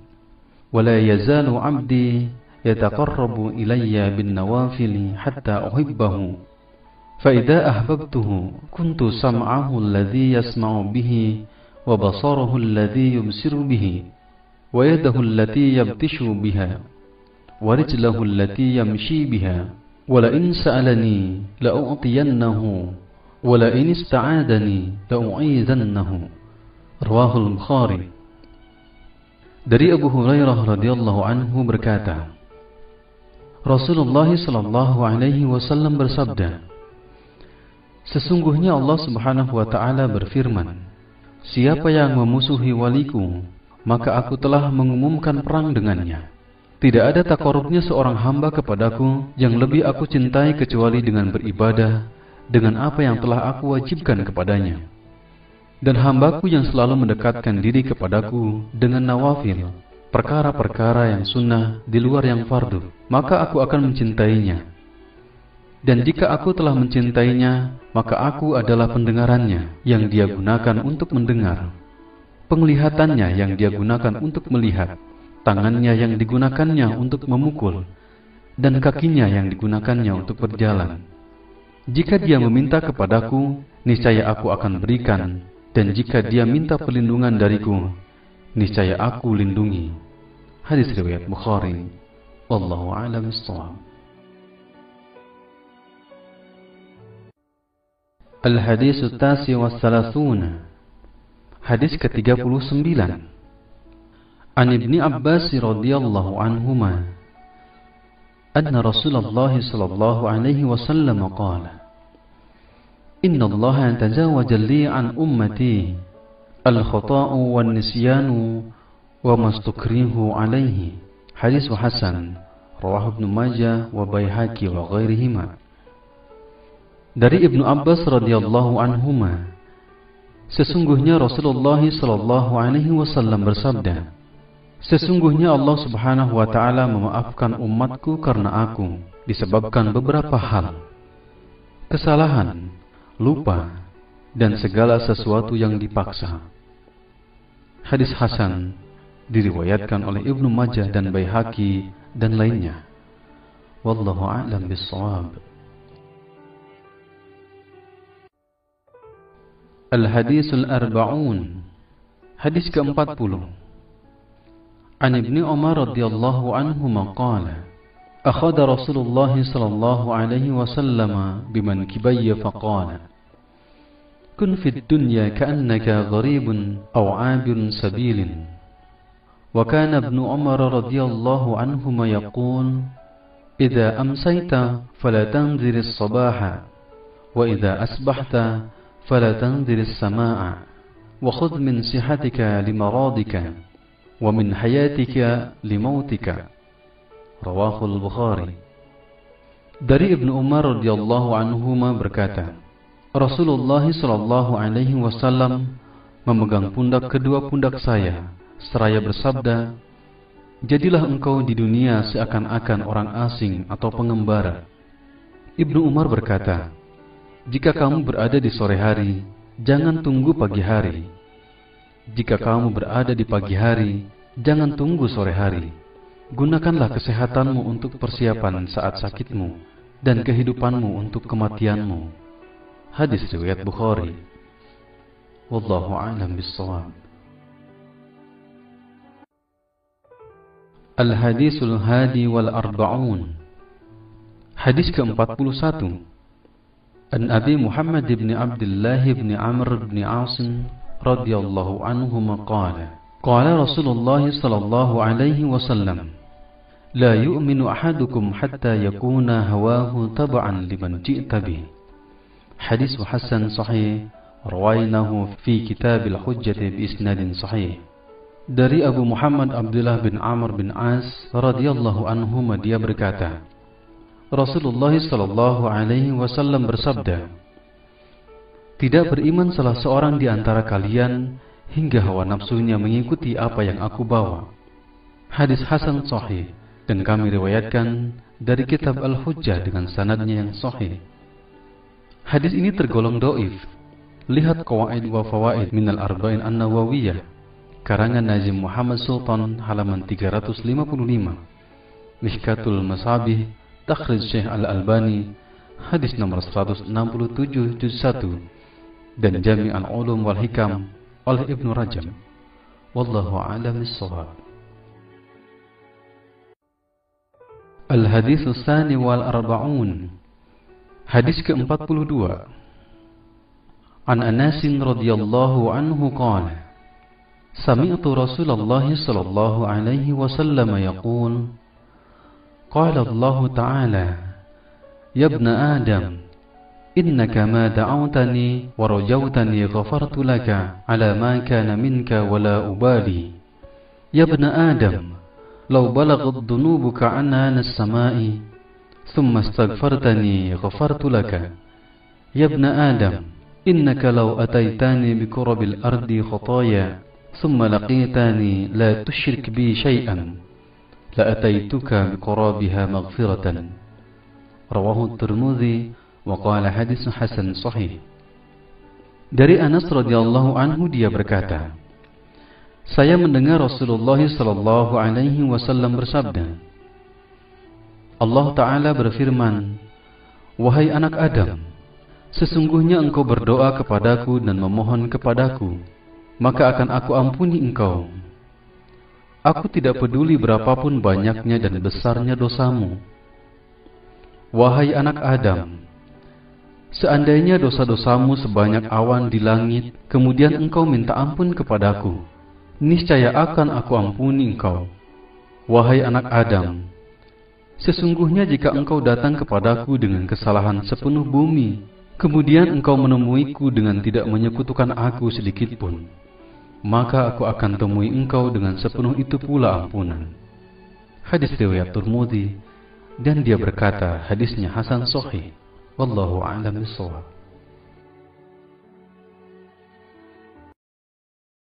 ولا يزال عبدي يتقرب إلي بالنوافل حتى أحبه فإذا أحببته كنت سمعه الذي يسمع به وبصره الذي يبصر به ويده التي يبطش بها ورجله التي يمشي بها ولئن سألني لأعطينه ولئن استعاذني لأعيذنه رواه البخاري. Dari Abu Hurairah radhiyallahu anhu berkata, Rasulullah sallallahu alaihi wasallam bersabda, sesungguhnya Allah Subhanahu wa taala berfirman, siapa yang memusuhi waliku, maka aku telah mengumumkan perang dengannya. Tidak ada takarubnya seorang hamba kepadaku yang lebih aku cintai kecuali dengan beribadah dengan apa yang telah aku wajibkan kepadanya. Dan hambaku yang selalu mendekatkan diri kepadaku dengan nawafil, perkara-perkara yang sunnah di luar yang fardu, maka aku akan mencintainya. Dan jika aku telah mencintainya, maka aku adalah pendengarannya yang dia gunakan untuk mendengar, penglihatannya yang dia gunakan untuk melihat, tangannya yang digunakannya untuk memukul, dan kakinya yang digunakannya untuk berjalan. Jika dia meminta kepadaku, niscaya aku akan berikan, dan jika dia minta perlindungan dariku, niscaya aku lindungi. Hadis riwayat Bukhari. Wallahu a'lam bishawab. Al-Hadis At-Tasi wa Thalathun. Hadis ke-39. An Ibni Abbas radhiyallahu anhuma anna Rasulullah sallallahu alaihi wasallam qala Inna Allah tajawaza li an ummati al-khata'u wan nisyanu wa mastukrihu alaihi. Hadis hasan rawahu Ibnu Majah wa Baihaqi wa ghairihima. Dari Ibnu Abbas radhiyallahu anhuma, sesungguhnya Rasulullah sallallahu alaihi wasallam bersabda, sesungguhnya Allah Subhanahu wa taala memaafkan umatku karena aku disebabkan beberapa hal: kesalahan, lupa, dan segala sesuatu yang dipaksa. Hadis hasan diriwayatkan oleh Ibnu Majah dan Baihaqi dan lainnya. Wallahu a'lam bishawab. Al-Hadisul Arba'un. Hadis ke-40. An Ibni Umar radhiyallahu anhuma qala akhadha Rasulullah sallallahu alaihi wasallam bimankibayya faqala kun fid dunya ka'annaka gharibun aw 'abirun sabilin. Wa kana Ibnu Umar radhiyallahu anhuma yaqul idza amsayta fala tanzir as-sabaha wa idza asbahta fala tanzir as-samaa'a wa khudh min sihatika limaradika wa min hayatika limautika. Rawahul Bukhari. Dari Ibnu Umar radhiyallahu anhuma berkata, Rasulullah sallallahu alaihi wasallam memegang pundak kedua pundak saya seraya bersabda, jadilah engkau di dunia seakan-akan orang asing atau pengembara. Ibnu Umar berkata, jika kamu berada di sore hari, jangan tunggu pagi hari. Jika kamu berada di pagi hari, jangan tunggu sore hari. Gunakanlah kesehatanmu untuk persiapan saat sakitmu dan kehidupanmu untuk kematianmu. Hadis riwayat Bukhari. Wallahu a'lam bishawab. Al-Hadisul Hadi wal Arba'un. Hadis ke-41. An Abi Muhammad ibn Abdullah ibn Amr ibn Asim radhiyallahu anhuma qala qala Rasulullah sallallahu alaihi wasallam La yu'minu ahadukum hatta yakuna hawahu tab'an liman ji'ta bih. Hadis hasan sahih rawainahu fi kitab al-hujjah bi isnadin sahih. Dari Abu Muhammad Abdullah bin Amr bin As radhiyallahu anhuma dia berkata, Rasulullah sallallahu alaihi wasallam bersabda, tidak beriman salah seorang di antara kalian hingga hawa nafsunya mengikuti apa yang aku bawa. Hadis hasan sahih. Dan kami riwayatkan dari kitab Al-Hujjah dengan sanadnya yang sahih. Hadis ini tergolong dhaif. Lihat Qawaid wa Fawaid minal Arba'in An-Nawawiyah karangan Nazim Muhammad Sultan, halaman 355. Mihkatul Masabih, takhrij Syekh Al-Albani, hadis nomor 167 juz 1, dan Jami' al-Ulum wal Hikam oleh Ibnu Rajab. Wallahu a'lam bis-shawab. Al-hadits tsani wal arba'un. Hadis ke-42. An Anas radhiyallahu anhu qala: Sami'tu Rasulullah sallallahu alaihi wasallam yaqul: Qala Allah Ta'ala: Ya ibna Adam, innaka ma da'awtani wa rajawtani ghafartu laka ala ma kana minka wa la ubali. Ya ibna Adam, law balaghat dhunubuka anana as-sama'i thumma astaghfartani ghafartu laka. Ya ibna Adam, innaka law ataitani bi qurabil ardi khataaya thumma laqitani la tushrik bi shay'an la ataituka bi qurabiha maghfiratan. Rawahu Tirmidzi wa qala hadits hasan sahih. Dari Anas radhiyallahu anhu dia berkata, saya mendengar Rasulullah sallallahu alaihi wasallam bersabda, Allah Ta'ala berfirman, wahai anak Adam, sesungguhnya engkau berdoa kepadaku dan memohon kepadaku, maka akan aku ampuni engkau. Aku tidak peduli berapapun banyaknya dan besarnya dosamu. Wahai anak Adam, seandainya dosa-dosamu sebanyak awan di langit, kemudian engkau minta ampun kepadaku, niscaya akan aku ampuni engkau. Wahai anak Adam, sesungguhnya jika engkau datang kepadaku dengan kesalahan sepenuh bumi, kemudian engkau menemuiku dengan tidak menyekutukan aku sedikitpun, maka aku akan temui engkau dengan sepenuh itu pula ampunan. Hadis riwayat Tirmidzi, dan dia berkata hadisnya hasan sahih. Wallahu a'lam bishawab.